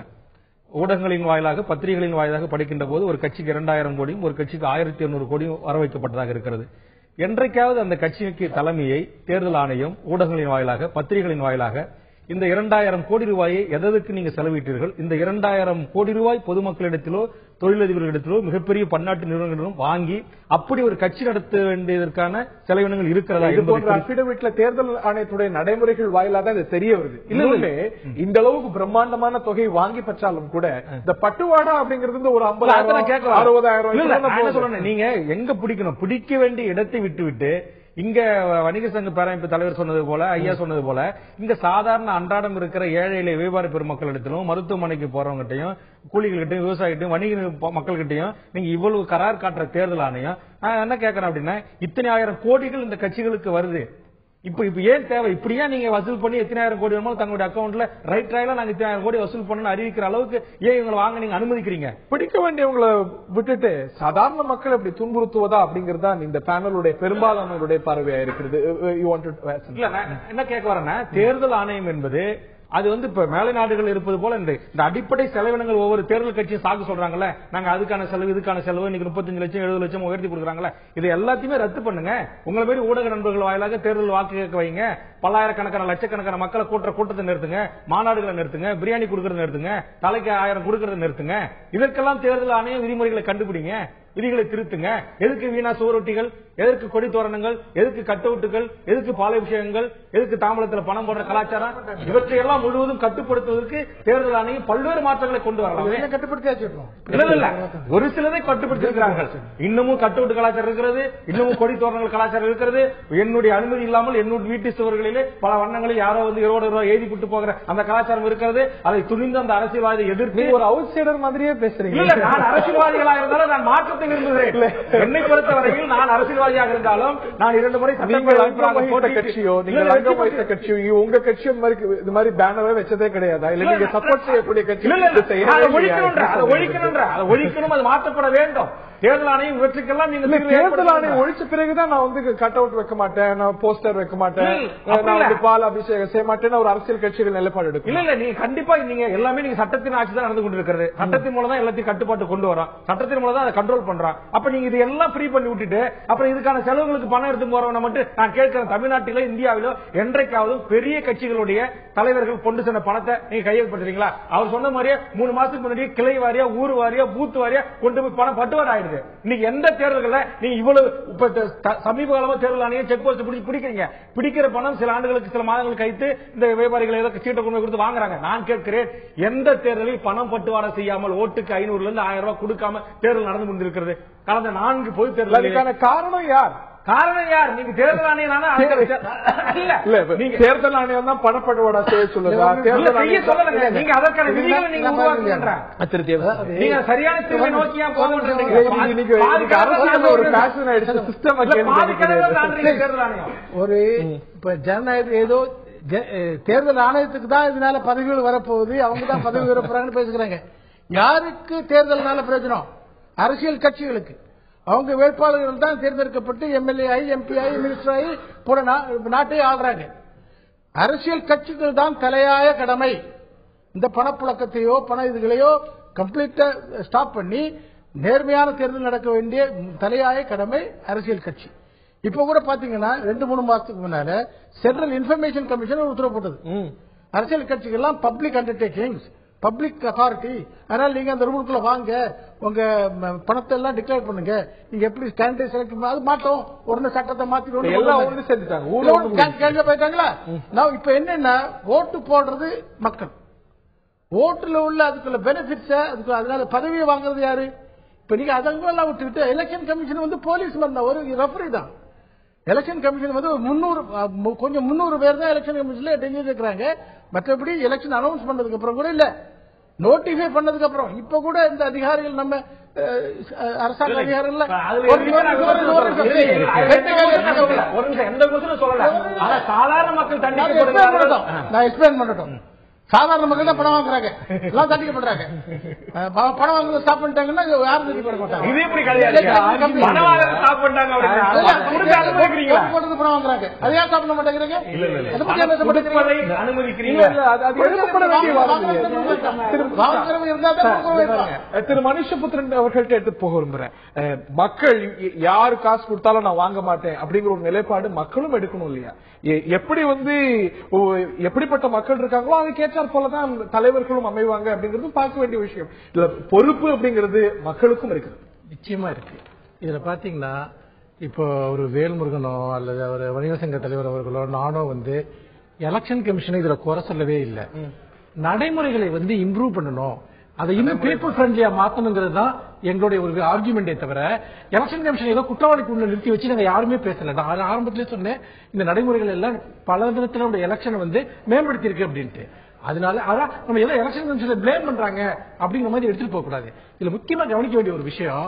ஊடகங்களின் வாயிலாக, பத்திரிகைகளின் வாயிலாக படிக்கின்ற போது ஒரு கட்சிக்கு 2000 கோடியும் ஒரு கட்சிக்கு 1200 கோடியும் வர வைக்கப்பட்டதாக இருக்கிறது. என்றைக்காவது அந்த கட்சிக்கு தலைமையை தேர்தல் ஆணையம் ஊடகங்களின் வாயிலாக, பத்திரிகைகளின் வாயிலாக இந்த 2000 கோடி ரூபாயை எதற்கு நீங்க செலவிட்டீர்கள், இந்த 2000 கோடி ரூபாய் பொதுமக்களிடத்திலோ தொழிலதிபர்களிடத்திலோ மிகப்பெரிய பன்னாட்டு நிறுவனங்களிடம் வாங்கி அப்படி ஒரு கட்சி நடத்த வேண்டியதற்கான செலவினங்கள் இருக்கிறதா? இது போன்ற அபிடவிட்ல தேர்தல் ஆணையத்துடைய நடைமுறைகள் வாயிலாக இது தெரிய வருது. இன்னொன்னு, இந்த அளவுக்கு பிரம்மாண்டமான தொகையை வாங்கி பெற்றாலும் கூட இந்த பட்டுவாடா அப்படிங்கிறது ஒரு 50,000 60,000 நீங்க எங்க பிடிக்கணும், பிடிக்க வேண்டிய இடத்தை விட்டுவிட்டு இங்க வணிக சங்க பேரமைப்பு தலைவர் சொன்னது போல, ஐயா சொன்னது போல, இங்க சாதாரண அன்றாடம் இருக்கிற ஏழை எளிய வியாபார பெருமக்களிடத்திலும், மருத்துவமனைக்கு போறவங்ககிட்டையும், கூலிகள்கிட்டையும், விவசாயிகிட்டையும், வணிக மக்கள்கிட்டையும் நீங்க இவ்வளவு கரார் காட்டுற தேர்தல் ஆணையம், நான் என்ன கேட்கறேன் அப்படின்னா, இத்தனை ஆயிரம் கோடிகள் இந்த கட்சிகளுக்கு வருது. இப்ப ஏன் தேவை? இப்படியா நீங்க வசூல் பண்ணி எத்தனை ஆயிரம் கோடி வேணுமோ தங்களுடைய அக்கௌண்ட்ல ரைட் ராயில நாங்க 1000 கோடி வசூல் பண்ணணும் அறிவிக்கிற அளவுக்கு ஏன் இவங்களை வாங்க நீங்க அனுமதிக்கிறீங்க? பிடிக்க வேண்டியவங்களை விட்டுட்டு சாதாரண மக்கள் அப்படி துன்புறுத்துவதா அப்படிங்கறதா இந்த பேனலுடைய பெரும்பாலானவருடைய பார்வையா இருக்கிறது. இல்ல என்ன கேட்க வரேன்னா, தேர்தல் ஆணையம் என்பது அது இப்ப மேலை நாடுகள் இருப்பது போல இந்த அடிப்படை செலவினங்கள் ஒவ்வொரு தேர்தல் கட்சியும் சாக்கு சொல்றாங்கல்ல, நாங்க அதுக்கான செலவு இதுக்கான செலவு இன்னைக்கு 35 லட்சம் 70 லட்சம் உயர்த்தி கொடுக்குறாங்கல்ல, இது எல்லாத்தையுமே ரத்து பண்ணுங்க. உங்களை மாதிரி ஊடக நண்பர்கள் வாயிலாக தேர்தல் வாக்கு கேட்க வைங்க. பல்லாயிரக்கணக்கான லட்சக்கணக்கான மக்களை கூட்டத்தை நிறுத்துங்க, மாநாடுகளை நிறுத்துங்க, பிரியாணி கொடுக்கறத நிறுத்துங்க, தலைக்கு 1000 கொடுக்கறத நிறுத்துங்க. இதற்கெல்லாம் தேர்தல் ஆணையம் விதிமுறைகளை கண்டுபிடிங்க, விதிகளை திருத்துங்க. எதுக்கு வீணா சுவரொட்டிகள், எதற்கு கொடி தோரணங்கள், எதுக்கு கட்டவுட்டுகள், எதுக்கு பாலாபிஷேகங்கள், எதுக்கு தாம்பலத்தில் பணம் போடுற கலாச்சாரம், இவற்றையெல்லாம் முழுவதும் கட்டுப்படுத்துவதற்கு தேர்தல் ஆணையம் பல்வேறு மாற்றங்களை கொண்டு வரலாம். கட்டுப்படுத்தி ஒரு சிலதை கட்டுப்படுத்திருக்கிறார்கள். இன்னமும் கட்டவுட்டு கலாச்சாரம் இருக்கிறது, இன்னமும் கொடி தோரணங்கள் கலாச்சாரம் இருக்கிறது. என்னுடைய அனுமதி இல்லாமல் என்னுடைய வீட்டு சுவர்களிலே பல வண்ணங்களில் யாரோ 20 ரூபாய் எழுதி விட்டு போகிற அந்த கலாச்சாரம் இருக்கிறது. அதை துணிந்து அந்த அரசியல்வாதியை எதிர்த்து ஒரு அவுட் சைடர் மாதிரியே பேசுறீங்க. நான் அரசியல்வாதிகளாக இருந்தாலும் நான் மாற்றத்தை விரும்புகிறேன். என்னை பொறுத்தவரையில் நான் அரசியல்வாதியாக இருந்தாலும் நான் 2 முறை கட்சியோ நீங்கள் அங்கம் வகித்த கட்சியோ உங்க கட்சியோ இது மாதிரி பேனரே வச்சதே கிடையாதா? இல்ல நீங்க சப்போர்ட் செய்யக்கூடிய கட்சி ஒழிக்கணும், அது மாற்றப்பட வேண்டும். தேர்தல் ஆணையம் இவற்றுக்கெல்லாம் நீங்க தேர்தல் ஆணையம் ஒழிச்ச பிறகுதான் நான் கட் அவுட் வைக்க மாட்டேன், நான் போஸ்டர் வைக்க மாட்டேன், நான் பால் அபிஷேகம் செய்ய மாட்டேன் ஒரு அரசியல் கட்சிகள் நிலைப்பாடு எடுக்கும். இல்ல நீங்க கண்டிப்பா நீங்க எல்லாமே நீங்க சட்டத்தின் ஆட்சி தான் நடந்து கொண்டிருக்கிறது. சட்டத்தின் மூலம் தான் எல்லாத்தையும் கட்டுப்பாட்டு கொண்டு வரோம், சட்டத்தின் மூலம் தான் அதை கண்ட்ரோல் பண்றோம். அப்ப நீங்க இது எல்லாம் ஃப்ரீ பண்ணி விட்டுட்டு அப்புறம் இதுக்கான செலவுகளுக்கு பணம் எடுத்து போறவன மட்டும் நான் கேட்கிறேன், தமிழ்நாட்டிலோ இந்தியாவிலோ என்றைக்காவது பெரிய கட்சிகளுடைய தலைவர்கள் கொண்டு சென்ற பணத்தை நீங்க கையகப்படுத்துறீங்களா? அவர் சொன்ன மாதிரியே 3 மாசத்துக்கு முன்னாடி கிளை வாரியா, ஊர் வாரியா, பூத்து வாரியா கொண்டு போய் பணம் பட்டுவார் ஆயிடுது. இன்னைக்கு எந்த தேர்தல்ல நீங்க இவ்வளவு சமீப காலமா தேர்தல் ஆணையம் செக் போஸ்ட் பிடிக்கிறீங்க, பிடிக்கிற பணம் சில ஆண்டுகளுக்கு சில மாதங்களுக்கு கைத்து இந்த வியாபாரிகள் ஏதோ சீட்டை கொண்டு கொடுத்து வாங்குறாங்க. நான் கேட்கிறேன், எந்த தேர்தலில் பணம் பட்டுவாடா செய்யாமல் ஓட்டுக்கு 500 இருந்து 1000 ரூபாய் கொடுக்காம தேர்தல் நடந்து கொண்டிருக்கிறது? கடந்த 4 பொது தேர்தலுக்கான காரணம் யார்? நீங்க தேர்தல் ஆணையம் தேர்தல் ஆணையம் தான் பணப்பட்டுவாடா செய்ய சொல்லுங்க. நீங்க அதற்கான விதிகளை நீங்க உருவாக்குங்க. சரியான தீர்வை நோக்கி ஒரு இப்ப ஜனநாயகம் ஏதோ தேர்தல் ஆணையத்துக்கு தான் இதனால பதவிகள் வரப்போகுது, அவங்க தான் பதவி வரப்போறாங்கன்னு பேசுகிறாங்க. யாருக்கு தேர்தல்னால பிரயோஜனம்? அரசியல் கட்சிகளுக்கு. அவங்க வேட்பாளர்கள் தான் தேர்ந்தெடுக்கப்பட்டு எம்எல்ஏ ஆகி, எம்பி ஆகி, மினிஸ்டர் ஆகி போற நாட்டை ஆள்றாங்க. அரசியல் கட்சிகள் தான் தலையாய கடமை இந்த பணப்புழக்கத்தையோ பண இதுகளையோ கம்ப்ளீட்டா ஸ்டாப் பண்ணி நேர்மையான தேர்தல் நடக்க வேண்டிய தலையாய கடமை அரசியல் கட்சி. இப்ப கூட பாத்தீங்கன்னா 2-3 மாசத்துக்கு முன்னால சென்ட்ரல் இன்ஃபர்மேஷன் கமிஷன் உத்தரவு போட்டது, அரசியல் கட்சிகள்லாம் பப்ளிக் அண்டர்டேக்கிங்ஸ், பப்ளிக் அத்தாரிட்டி, அதனால நீங்க அந்த ரூமுக்குள்ள வாங்க, உங்க பணத்தை எல்லாம் டிக்ளேர் பண்ணுங்க, நீங்க எப்படி ஸ்டாண்டர்ட் செலக்ட் அது மாட்டோம், உடனே சட்டத்தை மாத்திட்டு கேள்வி போயிட்டாங்களா? நான் இப்ப என்னன்னா ஓட்டு போடுறது மக்கள், ஓட்டுல உள்ள அதுக்குள்ள பெனிஃபிட்ஸ், அதுக்கு அதனால பதவியை வாங்குறது யாரு? இப்ப நீங்க அதெல்லாம் விட்டுவிட்டு எலெக்ஷன் கமிஷன் போலீஸ் ஒரு ரெஃபரி தான். எலெக்ஷன் கமிஷன் 300 பேர் தான் எலெக்ஷன் கமிஷன்ல டெல்லி இருக்கிறாங்க. மற்றபடி எலெக்ஷன் அனௌன்ஸ் பண்ணதுக்கு அப்புறம் கூட இல்ல, நோட்டிஃபை பண்ணதுக்கு அப்புறம் இப்ப கூட இந்த அதிகாரிகள் நம்ம அரசாங்க அதிகாரிகள் சாதாரண மக்கள் நான் எக்ஸ்பிளைன் பண்ணட்டும். சாதாரண மக்கள் தான் பணம் வாங்குறாங்க, எல்லாம் தண்டிக்கப்படுறாங்க. பணம் வாங்குறது ஸ்டாப் பண்ணிட்டாங்கன்னா யாரும் தண்டிக்கப்பட மாட்டாங்க. இது எப்படி கிடையாது, பணம் வாங்குறது ஸ்டாப் பண்ணிட்டாங்க பணம் வாங்குறாங்க, அதை ஏன் ஸ்டாப் பண்ண மாட்டேங்கிறீங்க? திரு மனுஷபுத்திரன் அவர்கள்ட்ட எடுத்து போக விரும்புறேன். மக்கள் யாரு காசு கொடுத்தாலும் நான் வாங்க மாட்டேன் அப்படிங்கிற ஒரு நிலைப்பாடு மக்களும் எடுக்கணும் இல்லையா? எப்படி எப்படிப்பட்ட மக்கள் இருக்காங்களோ அதுக்கேற்ற போலதான் தலைவர்களும் அமைவாங்க அப்படிங்கிறது பார்க்க வேண்டிய விஷயம். இதுல பொறுப்பு அப்படிங்கிறது மக்களுக்கும் இருக்கு, நிச்சயமா இருக்கு. இதுல பாத்தீங்கன்னா இப்போ ஒரு வேல்முருகனோ அல்லது அவர் வணிக சங்க தலைவர் அவர்களோ நானோ எலெக்ஷன் கமிஷனை இதுல குறை சொல்லவே இல்லை. நடைமுறைகளை இம்ப்ரூவ் பண்ணணும், அதை இன்னும் பீப்புள் ஃப்ரெண்ட்லியா மாத்தணுங்கிறது தான் எங்களுடைய ஒரு ஆர்குமெண்டே தவிர எலெக்ஷன் கமிஷன் ஏதோ குற்றவாளிக்குள்ள நிறுத்தி வச்சு நாங்க யாருமே பேசல. நான் ஆரம்பத்திலே சொன்னேன், இந்த நடைமுறைகள் எல்லாம் பல விதத்துல எலெக்ஷனை மேம்படுத்தி இருக்கு அப்படின்ட்டு. அதனால அதான் நம்ம ஏதோ எலெக்ஷன் கமிஷனை பிளேம் பண்றாங்க அப்படிங்கிற மாதிரி எடுத்துட்டு போக கூடாது. இதுல முக்கியமா கவனிக்க வேண்டிய ஒரு விஷயம்,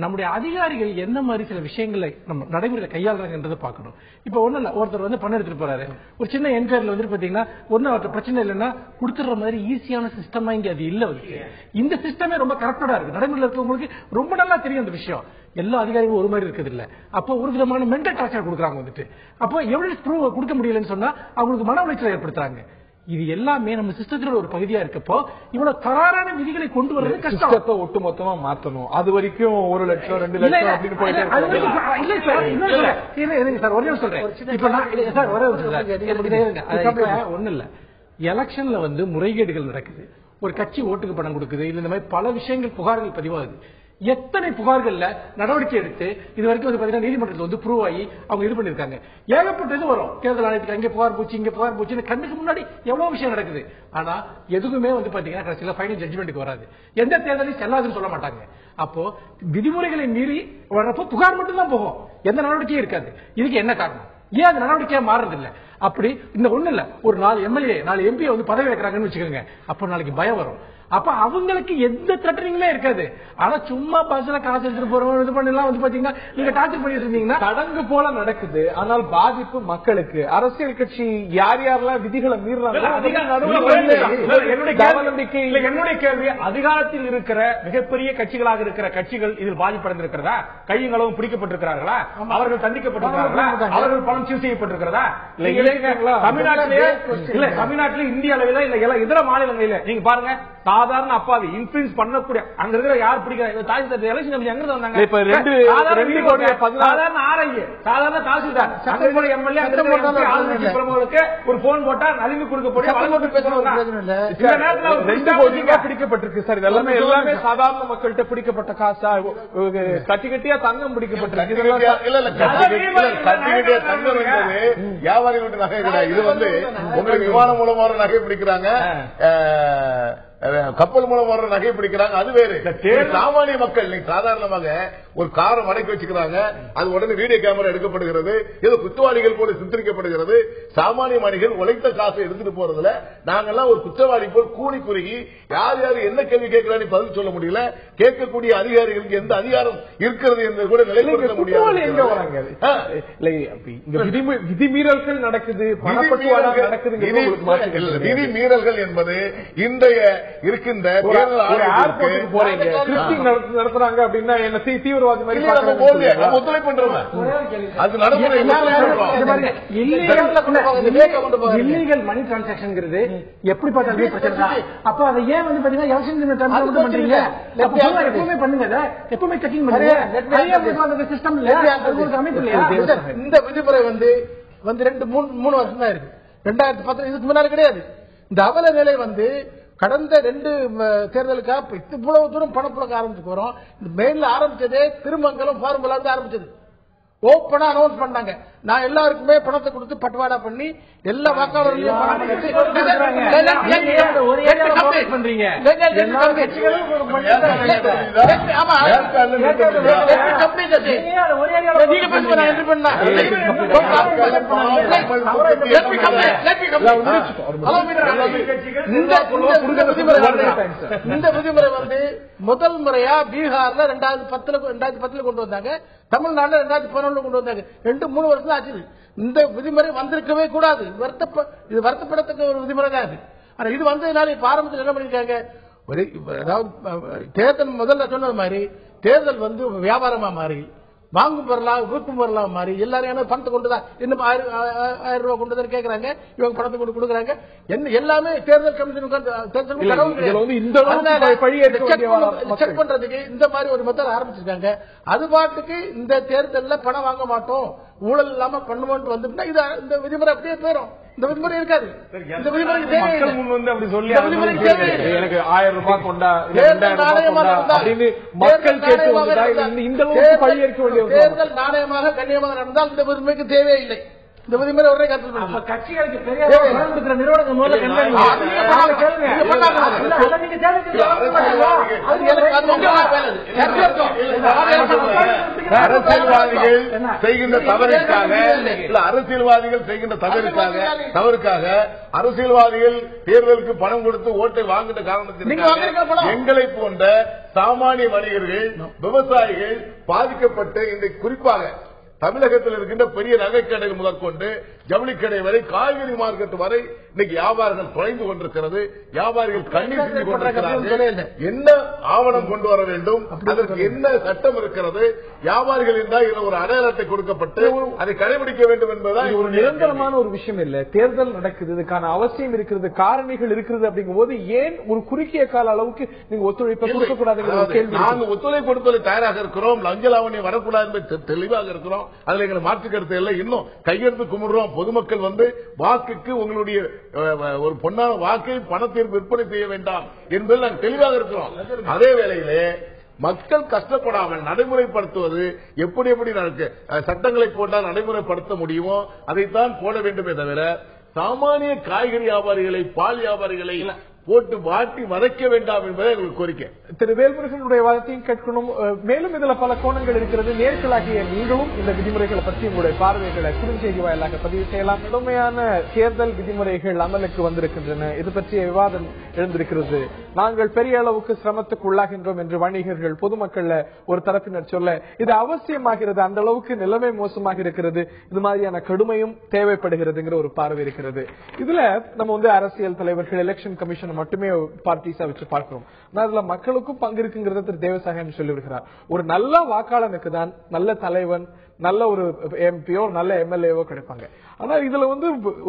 நம்முடைய அதிகாரிகள் என்ன மாதிரி சில விஷயங்களை நம்ம நடைமுறையில கையாளுறாங்கன்றதை பார்க்கணும். இப்ப ஒண்ணு இல்ல, ஒருத்தர் பணம் எடுத்துட்டு போறாரு, ஒரு சின்ன என்கொயரில பாத்தீங்கன்னா ஒன்னும் அவர்கிட்ட பிரச்சனை இல்லைன்னா கொடுத்துற மாதிரி ஈஸியான சிஸ்டமா இங்க அது இல்ல. இந்த சிஸ்டமே ரொம்ப கரெக்டா இருக்கு. நடைமுறையில் இருக்கவங்களுக்கு ரொம்ப நல்லா தெரியும் அந்த விஷயம். எல்லா அதிகாரிகளும் ஒரு மாதிரி இருக்குது இல்ல. அப்போ ஒரு விதமான மென்டல் டார்ச்சர் கொடுக்குறாங்க. அப்போ எவிடன்ஸ் ப்ரூவ் கொடுக்க முடியலன்னு சொன்னா அவங்களுக்கு மன உளைச்சலை ஏற்படுத்துறாங்க. இது எல்லாமே நம்ம சிஸ்டத்தோட ஒரு பகுதியா இருக்கப்போ இவ்வளவு தராரான விதிகளை கொண்டு வரது கஷ்டம். ஒட்டு மொத்தமா மாத்தணும். அது வரைக்கும் 1 லட்சம் 2 லட்சம் அப்படின்னு போயிட்டு ஒண்ணு இல்ல, எலெக்ஷன்ல முறைகேடுகள் நடக்குது, ஒரு கட்சி ஓட்டுக்கு பணம் கொடுக்குது, இந்த மாதிரி பல விஷயங்கள் புகார்கள் பதிவாகுது. எத்தனை புகார்கள்ல நடவடிக்கை எடுத்து இது வரைக்கும் நீதிமன்றத்தில் ப்ரூவ் ஆகி அவங்க இது பண்ணிருக்காங்க. ஏகப்பட்டது வரும். தேர்தல் ஆணையத்துக்கு அங்கே புகார் போச்சு, இங்க புகார் போச்சு, கண்ணுக்கு முன்னாடி எவ்வளவு விஷயம் நடக்குது. ஆனா எதுவுமே பாத்தீங்கன்னா கடைசியில ஃபைனல் ஜட்ஜ்மெண்ட்டுக்கு வராது. எந்த தேர்தலையும் செல்லாதுன்னு சொல்ல மாட்டாங்க. அப்போ விதிமுறைகளை மீறி வர்றப்போ புகார் மட்டும் தான் போகும், எந்த நடவடிக்கையும் இருக்காது. இதுக்கு என்ன காரணம்? ஏன் அது நடவடிக்கையா மாறுறது இல்ல? அப்படி இந்த ஒண்ணு இல்ல, ஒரு 4 எம்எல்ஏ 4 எம்பி பதவி வைக்கிறாங்கன்னு வச்சுக்கோங்க, அப்போ நாளைக்கு பயம் வரும். அப்ப அவங்களுக்கு எந்த த்ரெட்டனிங்குமே இருக்காது. ஆனா சும்மா பஸ்ல காசு எடுத்துட்டு போறோம் இது பண்ணலாம் பாத்தீங்கன்னா நீங்க டார்ச்சர் பண்ணிட்டு இருந்தீங்கன்னா தடங்கு போல நடக்குது. ஆனால் பாதிப்பு மக்களுக்கு. அரசியல் கட்சி யார் யாரெல்லாம் விதிகளை மீறாங்க, என்னுடைய கேள்வி, அதிகாரத்தில் இருக்கிற மிகப்பெரிய கட்சிகளாக இருக்கிற கட்சிகள் இதில் பாதிப்படைந்திருக்கிறதா? கையங்களவும் பிடிக்கப்பட்டிருக்கிறார்களா? அவர்கள் தண்டிக்கப்பட்டிருக்கிறார்களா? அவர்கள் பணம் சீல் செய்யப்பட்டிருக்கிறதா? தமிழ்நாட்டில் இந்திய அளவில் இல்ல இதர மாநிலங்களில் நீங்க பாருங்க, சாதாரண அப்பாவி இன்ஃபுளுன்ஸ் பண்ணக்கூடிய அங்க இருக்கிற யார் பிடிக்கிறாங்க? தாசில்தார் எலெக்ஷன் கமிஷன் எங்க வந்தாங்க? இப்ப 2 சாதாரண ஆர்ஐ, சாதாரண தாசில்தார், அங்க இருக்கிற எம்எல்ஏ பிரமுகருக்கு ஒரு போன் போட்டா நலிந்து கொடுக்கக்கூடிய பிடிக்கப்பட்டிருக்கு சார். இதெல்லாமே எல்லாமே சாதாரண மக்கள்கிட்ட பிடிக்கப்பட்ட காசா? கட்டி கட்டியா தங்கம் பிடிக்கப்பட்டிருக்கு. தங்கம் என்பது வியாபாரி வீட்டு நகை கிடையாது. இது உங்களுக்கு விமானம் மூலமா நகை பிடிக்கிறாங்க, கப்பல் மூலம் வர நகை பிடிக்கிறாங்க, அது வேறு. சாமானிய மக்கள் சாதாரணமாக ஒரு காரை மடக்கி வச்சுக்கிறாங்க, அது உடனே வீடியோ கேமரா எடுக்கப்படுகிறது, ஏதோ குற்றவாளிகள் போல சித்தரிக்கப்படுகிறது. சாமானிய மனிதர்கள் உழைத்த காசை எடுத்துட்டு போறதுல நாங்கெல்லாம் ஒரு குற்றவாளி போல் கூணி குறுகி யார் யாரு என்ன கேள்வி கேட்கிறான்னு பதில் சொல்ல முடியல. கேட்கக்கூடிய அதிகாரிகளுக்கு எந்த அதிகாரம் இருக்கிறது என்று கூட நிலைப்படுத்த முடியாது. விதிமீறல்கள் நடக்குது, விதிமீறல்கள் என்பது இன்றைய இருக்கின்ற நடத்துறாங்க அப்படின்னா என்ன தீவிரவாதி மாதிரி ஒத்துழைப்பு பண்றோம். அது நடைமுறை இல்லீகல் மணி டிரான்சாக்ஷன்ங்கிறது எப்படி பார்த்தாலுமே பிரச்சனை. அப்ப அதை ஏன் பாத்தீங்கன்னா எப்பவுமே பண்ணுங்க, எப்பவுமே செக்கிங் பண்ணுங்க. சிஸ்டம் அமைப்பு இல்லையா? இந்த விதிமுறை 2-3 வருஷம் தான் இருக்கு. 2010 இதுக்கு முன்னாடி கிடையாது. இந்த அவல நிலை கடந்த 2 தேர்தலுக்காக இவ்வளவு தூரம் பணப்புழக்க ஆரம்பிச்சு வரும். இந்த மெயின்ல ஆரம்பிச்சதே திருமங்கலம் ஃபார்முலா இருந்து ஆரம்பிச்சது. ஓப்பனா அனௌன்ஸ் பண்ணாங்க, நான் எல்லாருக்குமே பணத்தை கொடுத்து பட்டுவாடா பண்ணி எல்லா வாக்காளர்களையும் இந்த விதிமுறை வந்து முதல் முறையா பீகார்ல 2010 கொண்டு வந்தாங்க, தமிழ்நாடுல 2011 கொண்டு வந்தாங்க. 2-3 வருஷம் ஆச்சு. இந்த விதிமுறை வந்திருக்கவே கூடாது. இது வருத்தப்படத்தக்க ஒரு விதிமுறை தான் இது. ஆனா இது வந்ததுனால இப்ப ஆரம்பத்தில் என்ன பண்ணிருக்காங்க, அதாவது தேர்தல் முதல்ல சொன்னது மாதிரி தேர்தல் வந்து வியாபாரமா மாறி வாங்கும் பொருளா விற்கும் பொருளா மாறி எல்லாரும் பணத்தை கொண்டுதான் இன்னும் 1000 ரூபாய் கொண்டுதான் கேட்கறாங்க, இவங்க பணத்தை கொண்டு கொடுக்குறாங்க. எல்லாமே தேர்தல் கமிஷன் செக் பண்றதுக்கு இந்த மாதிரி ஒரு மெத்தட் ஆரம்பிச்சிருக்காங்க. அது பாட்டுக்கு இந்த தேர்தலில் பணம் வாங்க மாட்டோம், ஊழல் இல்லாம பண்ணுவோம் வந்துட்டா இந்த விதிமுறை அப்படியே போயிடும். இந்த விதிமுறை இருக்காது. இந்த விதிமுறைக்கு எனக்கு 1000 ரூபாய் கொண்டா மக்கள் தேர்தல் நாணயமாக கண்ணியமாக நடந்தால் இந்த விதிமுறைக்கு தேவையில்லை. இந்த விதிமுறை ஒரே கருத்து கட்சிகளுக்கு அரசியல்வாதிகள் செய்கின்ற தவறுக்காக அரசியல்வாதிகள் தேர்தலுக்கு பணம் கொடுத்து ஓட்டை வாங்கிட்ட காரணத்திற்காக எங்களை போன்ற சாமானிய வணிகர்கள் விவசாயிகள் பாதிக்கப்பட்டு இன்றைக்கு குறிப்பாக தமிழகத்தில் இருக்கின்ற பெரிய நகைக்கடைகள் முதற்கொண்டு ஜவுளிக்கடை வரை காய்கறி மார்க்கெட் வரை இன்னைக்கு வியாபாரிகள் தொலைந்து கொண்டிருக்கிறது. வியாபாரிகள் கண்ணீர் சிந்தி கொண்டிருக்கிறார்கள். என்ன ஆவணம் கொண்டு வர வேண்டும், அதற்கு என்ன சட்டம் இருக்கிறது, வியாபாரிகள் இருந்தால் இதில் ஒரு அடையாளத்தை கொடுக்கப்பட்டு அதை கடைபிடிக்க வேண்டும் என்பதுதான் ஒரு நிரந்தரமான ஒரு விஷயம் இல்ல. தேர்தல் நடக்குது, இதுக்கான அவசியம் இருக்கிறது, காரணிகள் இருக்கிறது. அப்படிங்கும் போது ஏன் ஒரு குறுகிய கால அளவுக்கு நீங்க ஒத்துழைப்பை கொடுக்கக்கூடாது? நாங்கள் ஒத்துழைப்பு கொடுப்பதை தயாராக இருக்கிறோம். லஞ்ச லாவணி வரக்கூடாது என்பது தெளிவாக இருக்கிறோம். அதுல எங்களை மாற்று கருத்து இல்லை. இன்னும் கையெழுத்து கும்பிடுறோம். பொதுமக்கள் வந்து வாக்குக்கு உங்களுடைய ஒரு பொன்னான வாக்கை பணத்தில் விற்பனை செய்ய வேண்டாம் என்பதில் நாங்கள் தெளிவாக இருக்கிறோம். அதே வேளையிலே மக்கள் கஷ்டப்படாமல் நடைமுறைப்படுத்துவது எப்படி சட்டங்களை போட்டால் நடைமுறைப்படுத்த முடியுமோ அதைத்தான் போட வேண்டுமே தவிர சாமானிய காய்கறி வியாபாரிகளை பால் வியாபாரிகளை போட்டு வாட்டி வதைக்க வேண்டாம் என்பதை எங்களுக்கு கோரிக்கை. திரு வேல்முருகனுடைய வாதத்தையும் கேட்கணும். மேலும் இதுல பல கோணங்கள் இருக்கிறது. நேர்களாகிய நீங்களும் இந்த விதிமுறைகளை பற்றி உங்களுடைய பார்வைகளை குறுஞ்செய்தி வாயிலாக பதிவு செய்யலாம். கடுமையான தேர்தல் விதிமுறைகள் அமலுக்கு வந்திருக்கின்றன. இது பற்றிய விவாதம் எழுந்திருக்கிறது. நாங்கள் பெரிய அளவுக்கு சிரமத்துக்கு உள்ளாகின்றோம் என்று வணிகர்கள் பொதுமக்கள் ஒரு தரப்பினர் சொல்ல இது அவசியமாகிறது. அந்த அளவுக்கு நிலைமை மோசமாக இருக்கிறது. இது மாதிரியான கடுமையும் தேவைப்படுகிறதுங்கிற ஒரு பார்வை இருக்கிறது. இதுல நம்ம அரசியல் தலைவர்கள் எலெக்ஷன் கமிஷன் மட்டுமே பார்ட்டிஸா வச்சு பார்க்கிறோம். அதுல மக்களுக்கும் பங்கு இருக்குங்கிறத திரு தேவசாகன் சொல்லியிருக்கிறார். ஒரு நல்ல வாக்காளனுக்கு தான் நல்ல தலைவன், நல்ல ஒரு எம்பியோ நல்ல எம்எல்ஏவோ கிடைப்பாங்க. ஆனா இதுல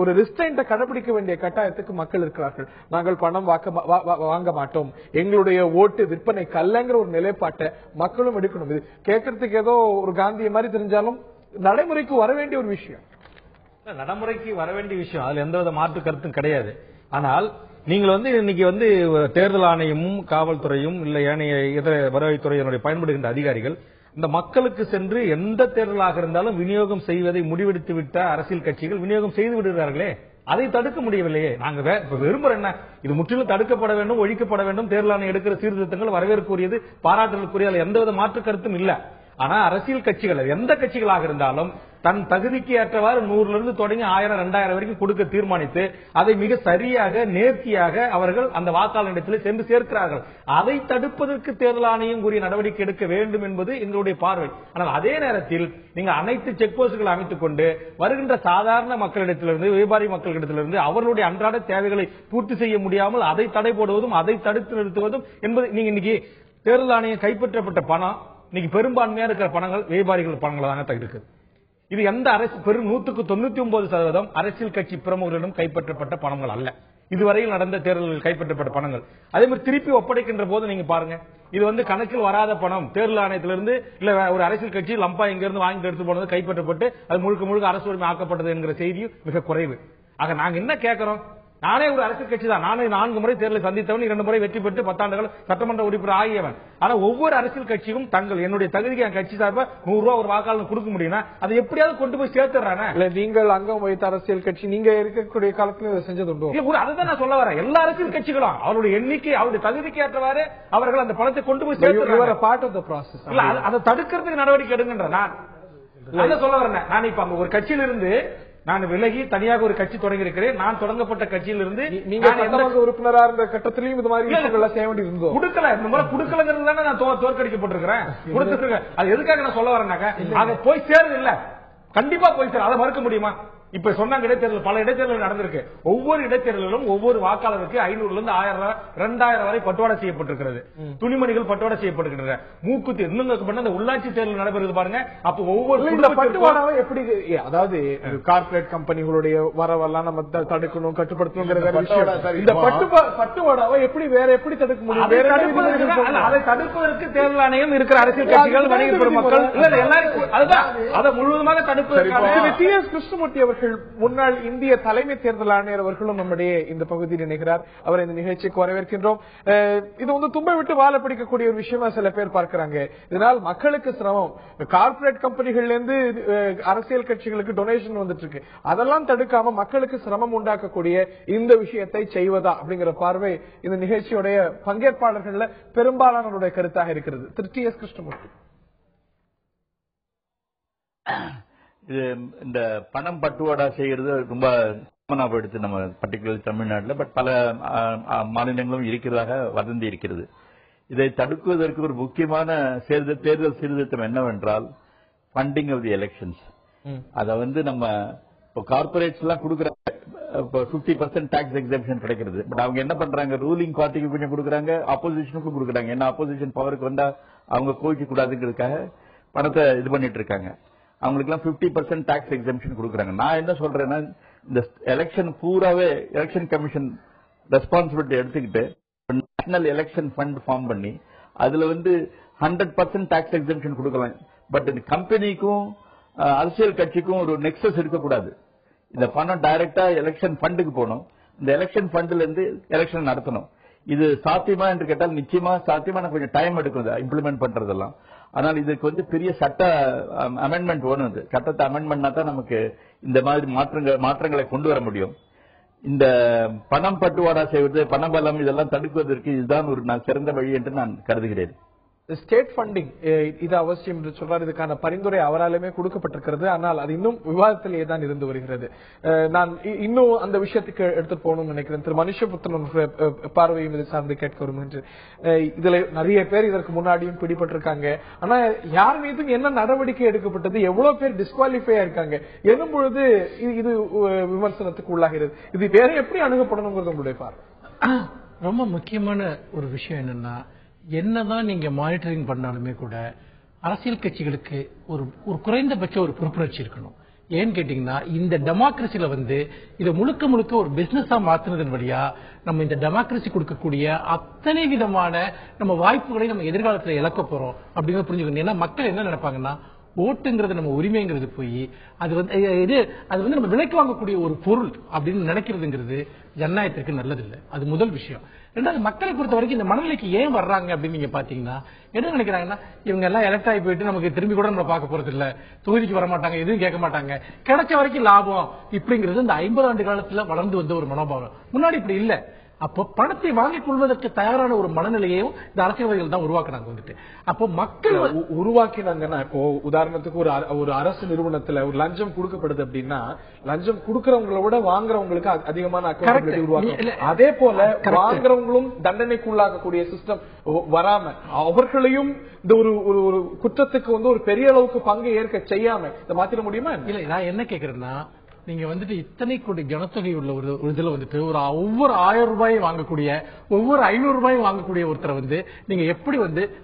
ஒரு ரிஸ்ட்ரைண்ட கடைபிடிக்க வேண்டிய கட்டாயத்துக்கு மக்கள் இருக்கிறார்கள். நாங்கள் பணம் வாங்க மாட்டோம், எங்களுடைய ஓட்டு விற்பனைக்கு அல்லங்கிற ஒரு நிலைப்பாட்டை மக்களும் எடுக்கணும். இது கேட்கறதுக்கு ஏதோ ஒரு காந்திய மாதிரி தெரிஞ்சாலும் நடைமுறைக்கு வர வேண்டிய ஒரு விஷயம். நடைமுறைக்கு வர வேண்டிய விஷயம், அதுல எந்தவித மாற்று கருத்தும் கிடையாது. ஆனால் நீங்கள் இன்னைக்கு தேர்தல் ஆணையமும் காவல்துறையும் இல்ல ஏனைய இதர வருவாய்த்துறையினுடைய பயன்படுகின்ற அதிகாரிகள் இந்த மக்களுக்கு சென்று எந்த தேர்தலாக இருந்தாலும் விநியோகம் செய்வதை முடிவெடுத்து விட்ட அரசியல் கட்சிகள் விநியோகம் செய்து விடுகிறார்களே, அதை தடுக்க முடியவில்லையே. நாங்க விரும்புறோம் என்ன, இது முற்றிலும் தடுக்கப்பட வேண்டும், ஒழிக்கப்பட வேண்டும். தேர்தல் ஆணையம் எடுக்கிற சீர்திருத்தங்கள் வரவேற்குரியது, பாராட்டுதலுக்குரிய, எந்தவித மாற்று கருத்தும் இல்ல. ஆனா அரசியல் கட்சிகள் எந்த கட்சிகளாக இருந்தாலும் தன் தகுதிக்கு ஏற்றவாறு 100 இருந்து தொடங்கி 1000, 2000 வரைக்கும் கொடுக்க தீர்மானித்து அதை மிக சரியாக நேர்த்தியாக அவர்கள் அந்த வாக்காளரிடத்தில் சென்று சேர்க்கிறார்கள். அதை தடுப்பதற்கு தேர்தல் ஆணையம் கூறிய நடவடிக்கை எடுக்க வேண்டும் என்பது எங்களுடைய பார்வை. ஆனால் அதே நேரத்தில் நீங்கள் அனைத்து செக் போஸ்டுகள் அமைத்துக் கொண்டு வருகின்ற சாதாரண மக்களிடத்திலிருந்து வியாபாரி மக்களிடத்திலிருந்து அவர்களுடைய அன்றாட தேவைகளை பூர்த்தி செய்ய முடியாமல் அதை தடை போடுவதும் அதை தடுத்து நிறுத்துவதும் என்பது நீங்க இன்னைக்கு தேர்தல் ஆணையம் கைப்பற்றப்பட்ட பணம் இன்னைக்கு பெரும்பான்மையா இருக்கிற பணங்கள் வியாபாரிகள் பணங்களாக இருக்குது. இது எந்த அரசு 99% அரசியல் கட்சி பிரமுகர்களிடம் கைப்பற்றப்பட்ட பணங்கள் அல்ல. இதுவரையில் நடந்த தேர்தல்களில் கைப்பற்றப்பட்ட பணங்கள். அதே மாதிரி திருப்பி ஒப்படைக்கின்ற போது நீங்க பாருங்க, இது கணக்கில் வராத பணம் தேர்தல் ஆணையத்திலிருந்து இல்ல ஒரு அரசியல் கட்சி லம்பா இங்க இருந்து வாங்கிட்டு எடுத்து போனது கைப்பற்றப்பட்டு அது முழுக்க அரசு உரிமை ஆக்கப்பட்டது என்கிற செய்தியும் மிக குறைவு. ஆக நாங்க என்ன கேட்கிறோம், நானே ஒரு அரசியல் கட்சி தான். நானே 4 முறை தேர்தலை சந்தித்தவன், 2 முறை வெற்றி பெற்று 10 ஆண்டுகள் சட்டமன்ற உறுப்பினர் ஆகியவன். ஆனா ஒவ்வொரு அரசியல் கட்சியும் என்னுடைய தகுதிக்கு என் கட்சி சார்பா 100 ரூபாய் ஒரு வாக்காளர் கொடுக்க முடியும்னா அதை எப்படியாவது கொண்டு போய் சேர்த்துறானே. இல்ல நீங்கள் அங்கம் வைத்த அரசியல் கட்சி நீங்க இருக்கக்கூடிய காலத்துல செஞ்சது உண்டோ? அதுதான் நான் சொல்ல வரேன். எல்லா அரசியல் கட்சிகளும் அவருடைய எண்ணிக்கை அவருடைய தகுதிக்கு ஏற்றவாறு அவர்கள் அந்த பணத்தை கொண்டு போய் சேர்த்து பார்ட் ஆஃப் த ப்ராசஸ். இல்ல அதை தடுக்கிறதுக்கு நடவடிக்கை எடுங்கன்ற நான் அதை சொல்ல வரேன். நான் இப்ப ஒரு கட்சியிலிருந்து நான் விலகி தனியாக ஒரு கட்சி தொடங்கி இருக்கிறேன். நான் தொடங்கப்பட்ட கட்சியிலிருந்து நீங்க உறுப்பினரா இருந்த கட்டத்திலையும் இது மாதிரி விஷயங்கள் செய்ய வேண்டி இருந்தோம். கொடுக்கல, இந்த முறை கொடுக்கலங்கிறது தானே நான் தோற்கடிக்கப்பட்டிருக்கிறேன். கொடுத்துருக்கேன். அது எதுக்காக நான் சொல்ல வரேன்னாக்க அதை போய் சேருது இல்ல, கண்டிப்பா போய் சேரும். அதை மறுக்க முடியுமா? இப்ப சொன்னாங்க இடைத்தேர்தல், பல இடைத்தேர்தல் நடந்திருக்கு. ஒவ்வொரு இடைத்தேர்தலும் ஒவ்வொரு வாக்காளருக்கு 500 இருந்து 1000 2000 வரை பட்டுவாடா செய்யப்பட்டிருக்கிறது. துணிமணிகள் பட்டுவாடா செய்யப்பட்டிருக்கிறது. மூக்குத்தி இன்னும் அந்த உள்ளாட்சி தேர்தல் நடைபெறுது பாருங்க. அப்ப ஒவ்வொரு பட்டுவாடாவை எப்படி, அதாவது கார்பரேட் கம்பெனிகளுடைய வரவெல்லாம் நம்ம தடுக்கணும் கட்டுப்படுத்தணும். இந்த பட்டுவாடாவை எப்படி வேற எப்படி தடுக்க முடியும்? அதை தடுப்பதற்கு தேர்தல் ஆணையம் இருக்கிற அரசியல் கட்சிகள், வணிக பெருமக்கள் எல்லாரும் அதுதான் அதை முழுவதுமாக தடுப்பதற்காக. டி எஸ் கிருஷ்ணமூர்த்தி அவர்கள் முன்னாள் இந்திய தலைமை தேர்தல் ஆணையர் அவர்களும் நம்முடைய இந்த பகுதியில் இணைகிறார். அவரை இந்த நிகழ்ச்சிக்கு வரவேற்கின்றோம். இது வந்து தும்பை விட்டு வாழ பிடிக்கக்கூடிய ஒரு விஷயமா சில பேர் பார்க்கிறாங்க. இதனால் மக்களுக்கு சிரமம். கார்பரேட் கம்பெனிகள்ல இருந்து அரசியல் கட்சிகளுக்கு டொனேஷன் வந்துட்டு இருக்கு. அதெல்லாம் தடுக்காம மக்களுக்கு சிரமம் உண்டாக்கக்கூடிய இந்த விஷயத்தை செய்வதா அப்படிங்கிற பார்வை இந்த நிகழ்ச்சியுடைய பங்கேற்பாளர்கள் பெரும்பாலானவருடைய கருத்தாக இருக்கிறது. திரு டி எஸ் கிருஷ்ணமூர்த்தி, இந்த பணம் பட்டுவாடா செய்யறது ரொம்ப காமனா போயிடுச்சு நம்ம பர்டிகுலர் தமிழ்நாட்டில். பட் பல மாநிலங்களும் இருக்கிறதாக வதந்தி இருக்கிறது. இதை தடுக்குவதற்கு ஒரு முக்கியமான தேர்தல் சீர்திருத்தம் என்னவென்றால் ஃபண்டிங் ஆஃப் தி எலெக்ஷன்ஸ். அதை நம்ம இப்போ கார்பரேட்ஸ் எல்லாம் கொடுக்குறாங்க, 50% டாக்ஸ் எக்ஸம்ஷன் கிடைக்கிறது. பட் அவங்க என்ன பண்றாங்க, ரூலிங் பார்ட்டிக்கு கொஞ்சம் கொடுக்குறாங்க, ஆப்போசிஷனுக்கும் கொடுக்குறாங்க. ஏன்னா ஆப்போசிஷன் பவருக்கு வந்தா அவங்க கோவிக்க கூடாதுங்கிறதுக்காக பணத்தை இது பண்ணிட்டு இருக்காங்க. அவங்களுக்கு எல்லாம் 50% டாக்ஸ் எக்ஸம்ஷன் கொடுக்குறாங்க. நான் என்ன சொல்றேன்னா, இந்த எலெக்ஷன் பூராவே எலெக்ஷன் கமிஷன் ரெஸ்பான்சிபிலிட்டி எடுத்துக்கிட்டு நேஷனல் எலெக்ஷன் ஃபண்ட் ஃபார்ம் பண்ணி அதுல 100% டாக்ஸ் எக்ஸம்ஷன் கொடுக்கலாம். பட் இந்த கம்பெனிக்கும் அரசியல் கட்சிக்கும் ஒரு நெக்ஸஸ் இருக்கக்கூடாது. இந்த பணம் டைரக்டா எலெக்ஷன் ஃபண்டுக்கு போகணும். இந்த எலெக்ஷன் ஃபண்ட்ல இருந்து எலெக்ஷன் நடத்தணும். இது சாத்தியமா என்று கேட்டால் நிச்சயமா சாத்தியமா, கொஞ்சம் டைம் எடுக்கும் இம்ப்ளிமெண்ட் பண்றதெல்லாம். ஆனால் இதுக்கு பெரிய சட்ட அமெண்ட்மெண்ட் வேணும். சட்டத்தை அமெண்ட்மெண்ட்னா தான் நமக்கு இந்த மாதிரி மாற்றங்களை கொண்டு வர முடியும். இந்த பணம் பட்டுவாடா செய்வது, பணபலம் இதெல்லாம் தடுக்குவதற்கு இதுதான் ஒரு சிறந்த வழி என்று நான் கருதுகிறேன். ஸ்டேட் ஃபண்டிங் இது அவசியம் என்று சொல்றார். இதுக்கான பரிந்துரை அவராலுமே கொடுக்கப்பட்டிருக்கிறது. ஆனால் அது இன்னும் விவாதத்திலேயே தான் இருந்து வருகிறது. நான் இன்னும் அந்த விஷயத்துக்கு எடுத்துட்டு போகணும்னு நினைக்கிறேன். திரு மனுஷபுத்திரன் பார்வையும் இது சார்ந்து கேட்க வரும் என்று. இதுல நிறைய பேர் இதற்கு முன்னாடியும் பிடிபட்டிருக்காங்க. ஆனா யார் மீதும் என்ன நடவடிக்கை எடுக்கப்பட்டது, எவ்வளவு பேர் டிஸ்குவாலிஃபை ஆயிருக்காங்க என்னும் பொழுது இது விமர்சனத்துக்கு உள்ளாகிறது. இது வேற எப்படி அணுகப்படணுங்கிறது உங்களுடைய பார்வை? ரொம்ப முக்கியமான ஒரு விஷயம் என்னன்னா, என்னதான் நீங்க மானிட்டரிங் பண்ணாலுமே கூட அரசியல் கட்சிகளுக்கு ஒரு குறைந்தபட்ச ஒரு பொறுப்புணர்ச்சி இருக்கணும். ஏன்னு கேட்டீங்கன்னா, இந்த டெமோக்ரஸில இதை முழுக்க முழுக்க ஒரு பிசினஸா மாத்தினதன் வழியா நம்ம இந்த டெமோக்ரஸி கொடுக்கக்கூடிய அத்தனை விதமான நம்ம வாய்ப்புகளை நம்ம எதிர்காலத்தில் இழக்க போறோம் அப்படிங்கிறத புரிஞ்சுக்கணும். ஏன்னா மக்கள் என்ன நினைப்பாங்கன்னா, ஓட்டுங்கிறது நம்ம உரிமைங்கிறது போய் அது நம்ம விலைக்கு வாங்கக்கூடிய ஒரு பொருள் அப்படின்னு நினைக்கிறதுங்கிறது ஜனநாயகத்திற்கு நல்லதில்லை. அது முதல் விஷயம். ரெண்டாவது, மக்களை பொறுத்த வரைக்கும் இந்த மனநிலைக்கு ஏன் வர்றாங்க அப்படின்னு நீங்க பாத்தீங்கன்னா, என்ன நினைக்கிறாங்கன்னா, இவங்க எல்லாம் எலக்ட் ஆகி போயிட்டு நமக்கு திரும்பி கூட நம்ம பார்க்க போறது இல்ல, தொகுதிக்கு வர மாட்டாங்க, எதுவும் கேட்க மாட்டாங்க, கிடைச்ச வரைக்கும் லாபம் இப்படிங்கிறது இந்த 50 ஆண்டு காலத்துல வளர்ந்து வந்த ஒரு மனோபாவம். முன்னாடி இப்படி இல்ல. அப்போ பணத்தை வாங்கிக் கொள்வதற்கு தயாரான ஒரு மனநிலையையும் இந்த அரசியல்வாதிகள் தான் உருவாக்குனாங்க. அப்போ மக்கள் உருவாக்கினாங்கன்னா, இப்போ உதாரணத்துக்கு ஒரு அரசு நிறுவனத்துல ஒரு லஞ்சம் கொடுக்கப்படுது அப்படின்னா, லஞ்சம் கொடுக்கறவங்களை விட வாங்குறவங்களுக்கு அதிகமான அக்கௌண்டபிலிட்டி உருவாக்கும். அதே போல வாங்குறவங்களும் தண்டனைக்குள்ளாகக்கூடிய சிஸ்டம் வராம அவர்களையும் இந்த ஒரு குற்றத்துக்கு ஒரு பெரிய அளவுக்கு பங்கு ஏற்க செய்யாம இதை மாத்திர முடியுமா? இல்ல, நான் என்ன கேக்குறேன்னா, நீங்க இத்தனை கோடி ஜனத்தொகை உள்ள ஒரு இதுல ஒரு ஒவ்வொரு 1000 ரூபாயும் வாங்கக்கூடிய, ஒவ்வொரு 500 ரூபாயும் வாங்கக்கூடிய ஒருத்தரை நீங்க எப்படி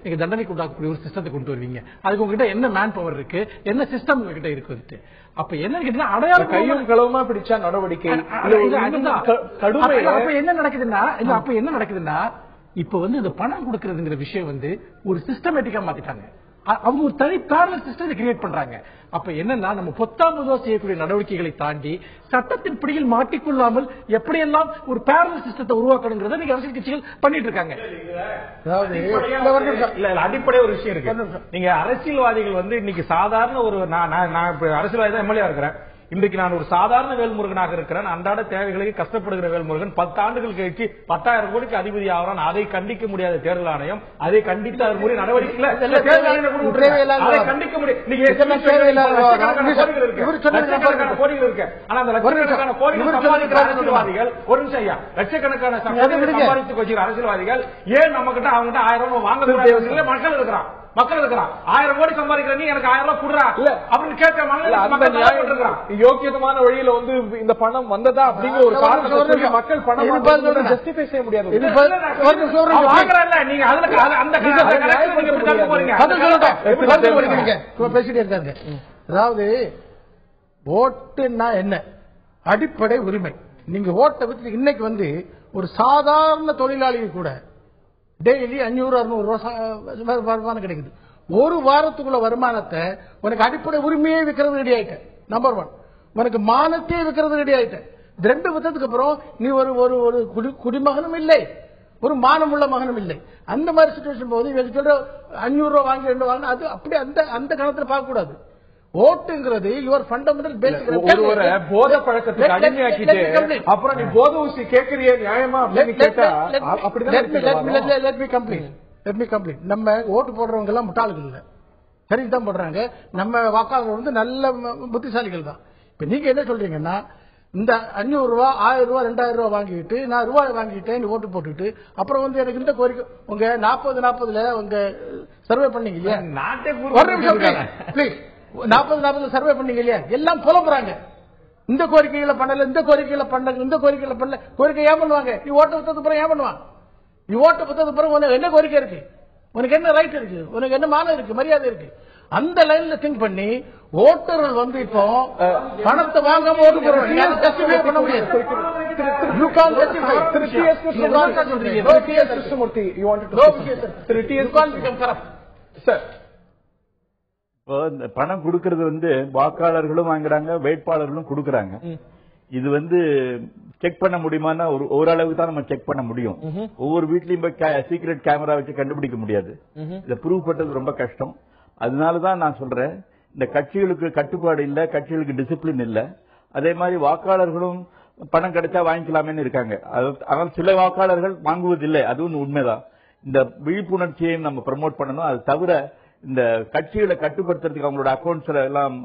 நீங்க தண்டனைக்கு உண்டாக்கக்கூடிய ஒரு சிஸ்டத்தை கொண்டு வருவீங்க? அதுக்கு உங்ககிட்ட என்ன மேன் பவர் இருக்கு, என்ன சிஸ்டம் உங்ககிட்ட இருக்கு? அப்ப என்ன கேட்டீங்கன்னா, அடையாளம் கையும் களவுமா பிடிச்சா நடவடிக்கை என்ன நடக்குதுன்னா, இப்ப இந்த பணம் கொடுக்கறதுங்கிற விஷயம் ஒரு சிஸ்டமேட்டிக்கா மாத்திட்டாங்க. அவங்க ஒரு தனி பேரலல் சிஸ்டத்தை கிரியேட் பண்றாங்க. அப்ப என்னன்னா நம்ம பொத்தாமதோ செய்யக்கூடிய நடவடிக்கைகளை தாண்டி சட்டத்தின் பிடியில் மாட்டிக்கொள்ளாமல் எப்படியெல்லாம் ஒரு பேரலல் சிஸ்டத்தை உருவாக்கணுங்கிறத நீங்க அரசியல் கட்சிகள் பண்ணிட்டு இருக்காங்க. அடிப்படை ஒரு விஷயம் இருக்கு. நீங்க அரசியல்வாதிகள் இன்னைக்கு சாதாரண ஒரு நான் அரசியல்வாதி தான் எம்எல்ஏ இருக்கிறேன். இன்றைக்கு நான் ஒரு சாதாரண வேல்முருகனாக இருக்கிறேன். அன்றாட தேவைகளுக்கு கஷ்டப்படுகிற வேல்முருகன் 10 ஆண்டுகள் கழிச்சு 10,000 கோடிக்கு அதிபதி ஆகிறான். அதை கண்டிக்க முடியாத தேர்தல் ஆணையம் அதை கண்டித்து அவர் முறை நடவடிக்கை கண்டிக்க முடியும். கோடிகள் இருக்கு. ஆனா அந்த லட்சக்கணக்கான கோடிகள் சம்பாதிக்கிற அரசியல்வாதிகள் ஒரு நிமிஷம் ஐயா, லட்சக்கணக்கான சம்பாதித்து வச்சுக்கிற அரசியல்வாதிகள் ஏன் நம்ம கிட்ட அவங்க கிட்ட 1000 ரூபாய் வாங்க மக்கள் இருக்கிறான். 1000 கோடி சம்பாதிக்கிற நீ எனக்கு 1000 ரூபாய் குடுறா அப்படின்னு கேட்க யோக்கியமான வழியில இந்த பணம் வந்ததா அப்படிங்கிற ஒரு காரணத்தை மக்கள் பணம் ஜஸ்டிஃபை செய்ய முடியாது. நீங்க பேசிட்டே இருக்காங்க. அதாவது ஓட்டுன்னா என்ன? அடிப்படை உரிமை. நீங்க ஓட்டை வச்சு இன்னைக்கு ஒரு சாதாரண தொழிலாளிகள் கூட டெய்லி 500-600 வருமானம் கிடைக்குது. ஒரு வாரத்துக்குள்ள வருமானத்தை உனக்கு அடிப்படை உரிமையே விற்கிறது ரெடி ஆயிட்ட. நம்பர் 1 உனக்கு மானத்தையே விற்கிறது ரெடி ஆயிட்ட. 2 வருஷத்துக்கு அப்புறம் நீ ஒரு குடிமகனும் இல்லை, ஒரு மானம் உள்ள மகனும் இல்லை. அந்த மாதிரி சிச்சுவேஷன் போது சொல்ற 500 ரூபாய் வாங்கி 2 வாங்க அது அப்படி அந்த கணத்துல பார்க்க கூடாது. ஓட்டுங்கிறது யுவர் ஃபண்டமெண்டல் பேசிக். ஒரு போதை பழக்கத்துக்கு அடிமையாக்கிட்டு அப்புறம் நீ போதை ஊசி கேட்கறிய நியாயமா அப்படின்னு கேட்டா அப்படிதான். Let me complete. நம்ம ஓட்டு போடுறவங்க எல்லாம் முட்டாள்கள் இல்ல, சரிதான் போடுறாங்க. நம்ம வாக்காளர் நல்ல புத்திசாலிகள் தான். இப்ப நீங்க என்ன சொல்றீங்கன்னா இந்த 500 ரூபாய் 1000 ரூபாய் 2000 ரூபாய் வாங்கிட்டு நான் ரூபாய் வாங்கிட்டேன் ஓட்டு போட்டுட்டு அப்புறம் எனக்கு இந்த கோரிக்கை உங்க 40-40 உங்க சர்வே பண்ணீங்க இல்லையா? நாட்டை 40 சர்வே பண்ணீங்க இல்லையா? எல்லாம் புலம்புறாங்க. இந்த கோரிக்கைகளை பண்ணல, இந்த கோரிக்கைகளை பண்ணல, இந்த கோரிக்கைகளை பண்ணல. கோரிக்கை ஏன் பண்ணுவாங்க? நீ ஓட்ட புத்தகத்து பிறகு ஏன் பண்ணுவான்? நீ ஓட்ட புத்தகத்து பிறகு உனக்கு என்ன கோரிக்கை இருக்கு? உனக்கு என்ன ரைட் இருக்கு? உனக்கு என்ன மானம் இருக்கு? மரியாதை இருக்கு? அந்த லைன்ல திங்க் பண்ணி ஓட்டர்கள் இப்போ பணத்தை வாங்காம ஓட்டு போடுறாங்க. பண்ண முடியாது. பணம் கொடுக்கறது வாக்காளர்களும் வாங்குறாங்க, வேட்பாளர்களும் கொடுக்கறாங்க. இது செக் பண்ண முடியுமானா ஓரளவுக்கு தான் நம்ம செக் பண்ண முடியும். ஒவ்வொரு வீட்லயும் சீக்ரெட் கேமரா வச்சு கண்டுபிடிக்க முடியாது. இதை ப்ரூவ் பண்றது ரொம்ப கஷ்டம். அதனாலதான் நான் சொல்றேன், இந்த கட்சிகளுக்கு கட்டுப்பாடு இல்ல, கட்சிகளுக்கு டிசிப்ளின் இல்ல. அதே மாதிரி வாக்காளர்களும் பணம் கிடைச்சா வாங்கிக்கலாமேன்னு இருக்காங்க. ஆனால் சில வாக்காளர்கள் வாங்குவதில்லை, அதுவும் உண்மைதான். இந்த விழிப்புணர்ச்சியையும் நம்ம ப்ரமோட் பண்ணணும். அது தவிர இந்த கட்சிகளை கட்டுப்படுத்துறதுக்கு அவங்களோட அக்கௌண்ட்ஸ்ல எல்லாம்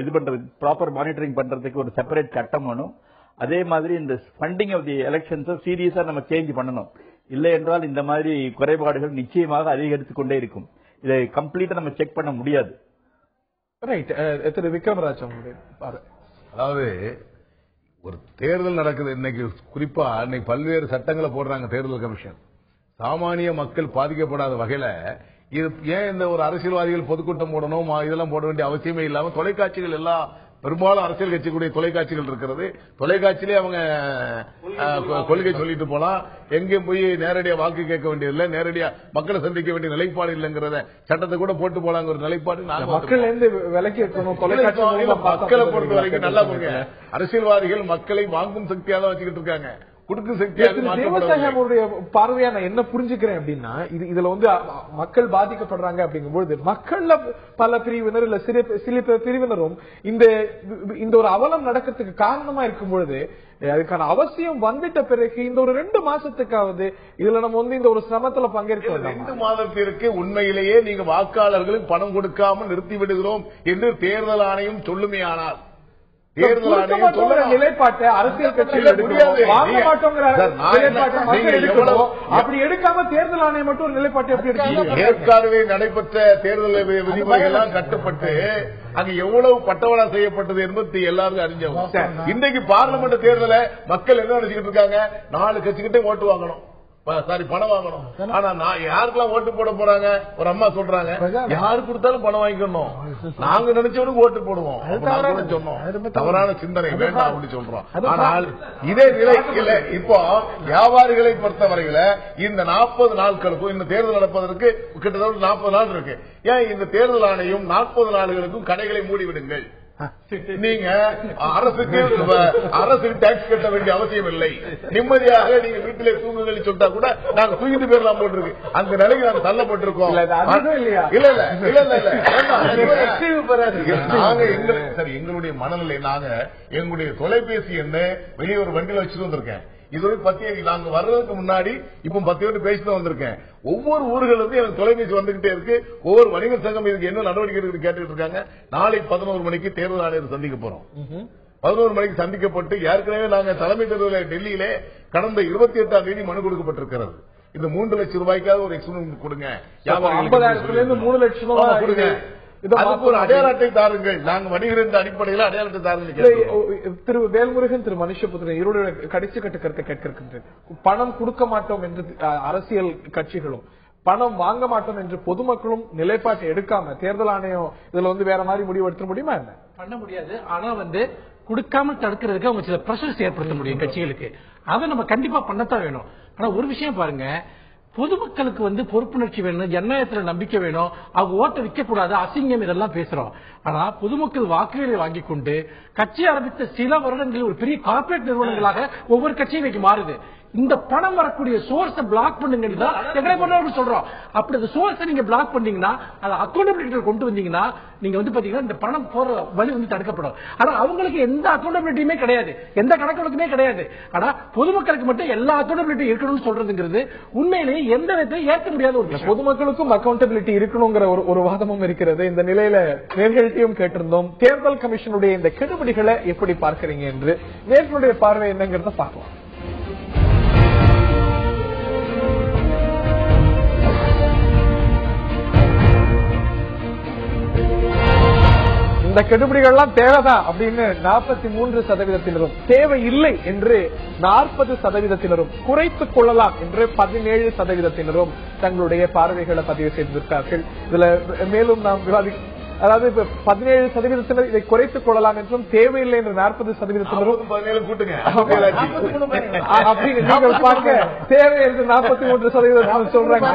இது பண்றது ப்ராப்பர் மானிட்டரிங் பண்றதுக்கு ஒரு செப்பரேட் சட்டம் வேணும். அதே மாதிரி இந்த ஃபண்டிங் ஆஃப் தி எலெக்ஷன்ஸை சீரியஸா நம்ம சேஞ்ச் பண்ணணும். இல்லை என்றால் இந்த மாதிரி குறைபாடுகள் நிச்சயமாக அதிகரித்துக் கொண்டே இருக்கும். இதை கம்ப்ளீட்டா நம்ம செக் பண்ண முடியாது. ரைட். திரு விக்ரமராஜ், அதாவது ஒரு தேர்தல் நடக்குது இன்னைக்கு, குறிப்பா இன்னைக்கு பல்வேறு சட்டங்களை போடுறாங்க தேர்தல் கமிஷன். சாமானிய மக்கள் பாதிக்கப்படாத வகையில இது ஏன் இந்த ஒரு அரசியல்வாதிகள் பொதுக்கூட்டம் போடணும், இதெல்லாம் போட வேண்டிய அவசியமே இல்லாம தொலைக்காட்சிகள் எல்லாம் பெரும்பாலும் அரசியல் கட்சிக்குரிய தொலைக்காட்சிகள் இருக்கிறது. தொலைக்காட்சியிலே அவங்க கொள்கை சொல்லிட்டு போலாம். எங்கேயும் போய் நேரடியா வாக்கு கேட்க வேண்டியதில்லை, நேரடியா மக்களை சந்திக்க வேண்டிய நிலைப்பாடு இல்லைங்கிறத சட்டத்தை கூட போட்டு போலாங்க ஒரு நிலைப்பாடு. மக்கள் விலக்கி இருக்கணும். தொலைக்காட்சி மக்களை பொறுத்த வரைக்கும் நல்லா போங்க. அரசியல்வாதிகள் மக்களை வாங்கும் சக்தியாக தான் வச்சுக்கிட்டு இருக்காங்க. பார்வையா நான் என்ன புரிஞ்சுக்கிறேன் அப்படின்னா, இதுல மக்கள் பாதிக்கப்படுறாங்க அப்படிங்கும்போது மக்கள்ல பல பிரிவினர் இல்ல சில பிரிவினரும் இந்த ஒரு அவலம் நடக்கிறதுக்கு காரணமா இருக்கும் பொழுது அதுக்கான அவசியம் வந்துட்ட பிறகு இந்த ஒரு 2 மாசத்துக்காவது இதுல நம்ம இந்த ஒரு சிரமத்துல பங்கேற்க 2 மாதத்திற்கு உண்மையிலேயே நீங்க வாக்காளர்களுக்கு பணம் கொடுக்காமல் நிறுத்தி விடுகிறோம் என்று தேர்தல் ஆணையம் சொல்லுமே. ஆனால் தேர்தல் ஆணையம் சொல்ற நிலைப்பாட்டை அரசியல் கட்சிகள் வாங்க மாட்டோங்கிற அப்படி எடுக்காம தேர்தல் ஆணையம் மட்டும் ஒரு நிலைப்பாட்டை எப்படி எடுக்க? ஏற்கனவே நடைபெற்ற தேர்தல் விதிமுறைகள்லாம் கட்டுப்பட்டு அங்க எவ்வளவு பட்டவளா செய்யப்பட்டது என்பது எல்லாருக்கும் அறிஞ்சவங்க. இன்றைக்கு பார்லிமெண்ட் தேர்தலை மக்கள் என்ன நினைச்சுக்கிட்டு இருக்காங்க? 4 கட்சிக்கிட்டே ஓட்டு வாங்கணும், பணம் வாங்கணும். ஆனா நான் யாருக்கெல்லாம் ஓட்டு போட போறாங்க ஒரு அம்மா சொல்றாங்க, யாரு கொடுத்தாலும் பணம் வாங்கிக்கணும், நாங்க நினைச்சவனுக்கு ஓட்டு போடுவோம் சொன்னோம். தவறான சிந்தனை வேண்டாம் அப்படின்னு சொல்றோம். ஆனால் இதே நிலை இல்ல. இப்போ வியாபாரிகளை பொறுத்தவரையில இந்த 40 நாட்களுக்கும் இந்த தேர்தல் நடப்பதற்கு கிட்டத்தட்ட 40 நாள் இருக்கு. ஏன் இந்த தேர்தல் ஆணையம் 40 நாடுகளுக்கும் கடைகளை மூடிவிடுங்கள், நீங்க அரசுக்கு டாக்ஸ் கட்ட வேண்டிய அவசியம் இல்லை, நிம்மதியாக நீங்க வீட்டிலே தூங்குங்கள் சொல்லிட்டா கூட நாங்க தூங்கிட்டு போயிடலாம் போட்டிருக்கு. அந்த நிலைக்கு நாங்க தள்ளப்பட்டிருக்கோம். சரி, எங்களுடைய மனநிலை, நாங்க எங்களுடைய தொலைபேசி என்ன வெளியே ஒரு வண்டியில வச்சுட்டு வந்திருக்கேன். இதோட 10 நாங்க வர்றதுக்கு முன்னாடி இப்ப 10 பேசிட்டு வந்திருக்கேன். ஒவ்வொரு ஊர்களும் எனக்கு தொலைபேசி வந்துகிட்டே இருக்கு. ஒவ்வொரு வணிகர் சங்கம் இதுக்கு என்ன நடவடிக்கை கேட்டுட்டு இருக்காங்க. நாளை 11 மணிக்கு தேர்தல் ஆணையர் சந்திக்க போறோம். 11 மணிக்கு சந்திக்கப்பட்டு ஏற்கனவே நாங்க தலைமை தேர்தலில் டெல்லியிலே கடந்த 28ஆம் தேதி மனு கொடுக்கப்பட்டிருக்கிறது. இந்த 3 லட்சம் ரூபாய்க்காக ஒரு எக்ஸ்பிளேஷன் கொடுங்க, 50,000 லட்சம் கொடுங்க, அதுக்கு ஒரு அடையாள அட்டை தாருங்கள், நாங்க வணிகர் அடிப்படையில் அடையாள அட்டை தாருங்கள். திரு வேல்முருகன், திரு மனுஷபுத்திரன் இருவருடைய கடைசி கட்ட கருத்தை கேட்கின்றேன். பணம் கொடுக்க மாட்டோம் என்று அரசியல் கட்சிகளும், பணம் வாங்க மாட்டோம் என்று பொதுமக்களும் நிலைப்பாட்டை எடுக்காம தேர்தல் ஆணையம் இதுல வேற மாதிரி முடிவு எடுத்துட முடியுமா? என்ன பண்ண முடியாது. ஆனா கொடுக்காம தடுக்கிறதுக்கு அவங்க சில பிரஷர்ஸ் ஏற்படுத்த முடியும் கட்சிகளுக்கு. அதை நம்ம கண்டிப்பா பண்ணத்தான் வேணும். ஆனா ஒரு விஷயம் பாருங்க, பொதுமக்களுக்கு பொறுப்புணர்ச்சி வேணும், ஜனநாயகத்துல நம்பிக்கை வேணும், அவங்க ஓட்டை விற்க கூடாது, அசிங்கம் இதெல்லாம் பேசுறோம். ஆனா பொதுமக்கள் வாக்குகளை வாங்கி கொண்டு கட்சி ஆரம்பித்த சில வருடங்களில் ஒரு பெரிய கார்பரேட் நிறுவனங்களாக ஒவ்வொரு கட்சியும் இன்னைக்கு மாறுது. இந்த பணம் வரக்கூடிய சோர்ஸ் பிளாக் பண்ணுங்க சொல்றோம். அப்படி அந்த சோர்ஸ் நீங்க பிளாக் பண்ணீங்கன்னா, அதை அக்கௌண்டபிலிட்டி கொண்டு வந்தீங்கன்னா, நீங்க பாத்தீங்கன்னா இந்த பணம் போற வழி தடுக்கப்படும். ஆனா அவங்களுக்கு எந்த அக்கௌண்டபிலிட்டியுமே கிடையாது, எந்த கணக்குமே கிடையாது. ஆனா பொதுமக்களுக்கு மட்டும் எல்லா அக்கௌண்டபிலிட்டி இருக்கணும்னு சொல்றதுங்கிறது உண்மையிலேயே எந்த விதத்தையும் ஏற்க முடியாத ஒரு விஷயம். பொதுமக்களுக்கும் அக்கௌண்டபிலிட்டி இருக்கணுங்கிற ஒரு வாதமும் இருக்கிறது. இந்த நிலையில நேர்கள்ட்டையும் கேட்டிருந்தோம், தேர்தல் கமிஷனுடைய இந்த கெடுபிடிகளை எப்படி பார்க்கிறீங்க என்று. நேர்களுடைய பார்வை என்னங்கிறத பார்க்கலாம். இந்த கெடுபிடிகள்லாம் தேவைதான் அப்படின்னு 43%, தேவையில்லை என்று 40%, குறைத்துக் கொள்ளலாம் என்று 17% தங்களுடைய பார்வைகளை பதிவு செய்திருக்கிறார்கள். இதுல மேலும் நாம் அதாவது 17% இதை குறைத்துக் கொள்ளலாம் என்றும், தேவையில்லை என்று 40% கூட்டுங்க அப்படின்னு நீங்கள் பாருங்க, தேவை என்று 43% சொல்றாங்க.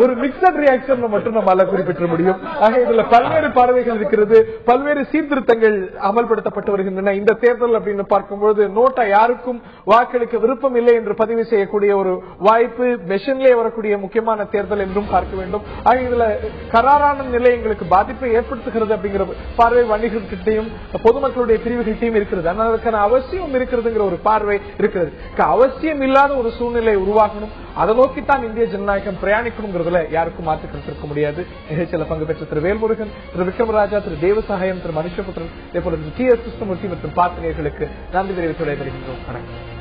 ஒரு மிக்சட் ரியாக்ஷன் மட்டும் நம்மால குறிப்பிட முடியும். ஆக இதுல பல்வேறு பார்வைகள் இருக்கிறது, பல்வேறு சீர்திருத்தங்கள் அமல்படுத்தப்பட்டு வருகின்றன. இந்த தேர்தல் அப்படின்னு பார்க்கும்போது நோட்டா யாருக்கும் வாக்களிக்க விருப்பம் இல்லை என்று பதிவு செய்யக்கூடிய ஒரு வாய்ப்பு, மெஷின்லேயே வரக்கூடிய முக்கியமான தேர்தல் என்றும் பார்க்க வேண்டும். ஆக இதுல கராரான நிலை எங்களுக்கு பாதிப்பை ஏற்படுத்துகிறது அப்படிங்கிற பார்வை வணிகர்கிட்டையும் பொதுமக்களுடைய பிரிவுகிட்டையும் இருக்கிறது. ஆனால் அதற்கான அவசியம் இருக்கிறதுங்கிற ஒரு பார்வை இருக்கிறது. அவசியம் இல்லாத ஒரு சூழ்நிலை உருவாகணும், அதை நோக்கித்தான் இந்திய ஜனநாயகம் பிரயாணிக்கணுங்கிறதுல யாருக்கும் மாற்று கருத்து இருக்க முடியாது. நிகழ்ச்சியில் பங்கு பெற்ற திரு வேல்முருகன், திரு விக்ரமராஜா, திரு தேவசகாயம், திரு மனுஷபுத்திரன், இதே போல டி எஸ் கிருஷ்ணமூர்த்தி மற்றும் பார்த்தினர்களுக்கு நன்றி தெரிவித்து விடைபெறுகின்றோம். வணக்கம்.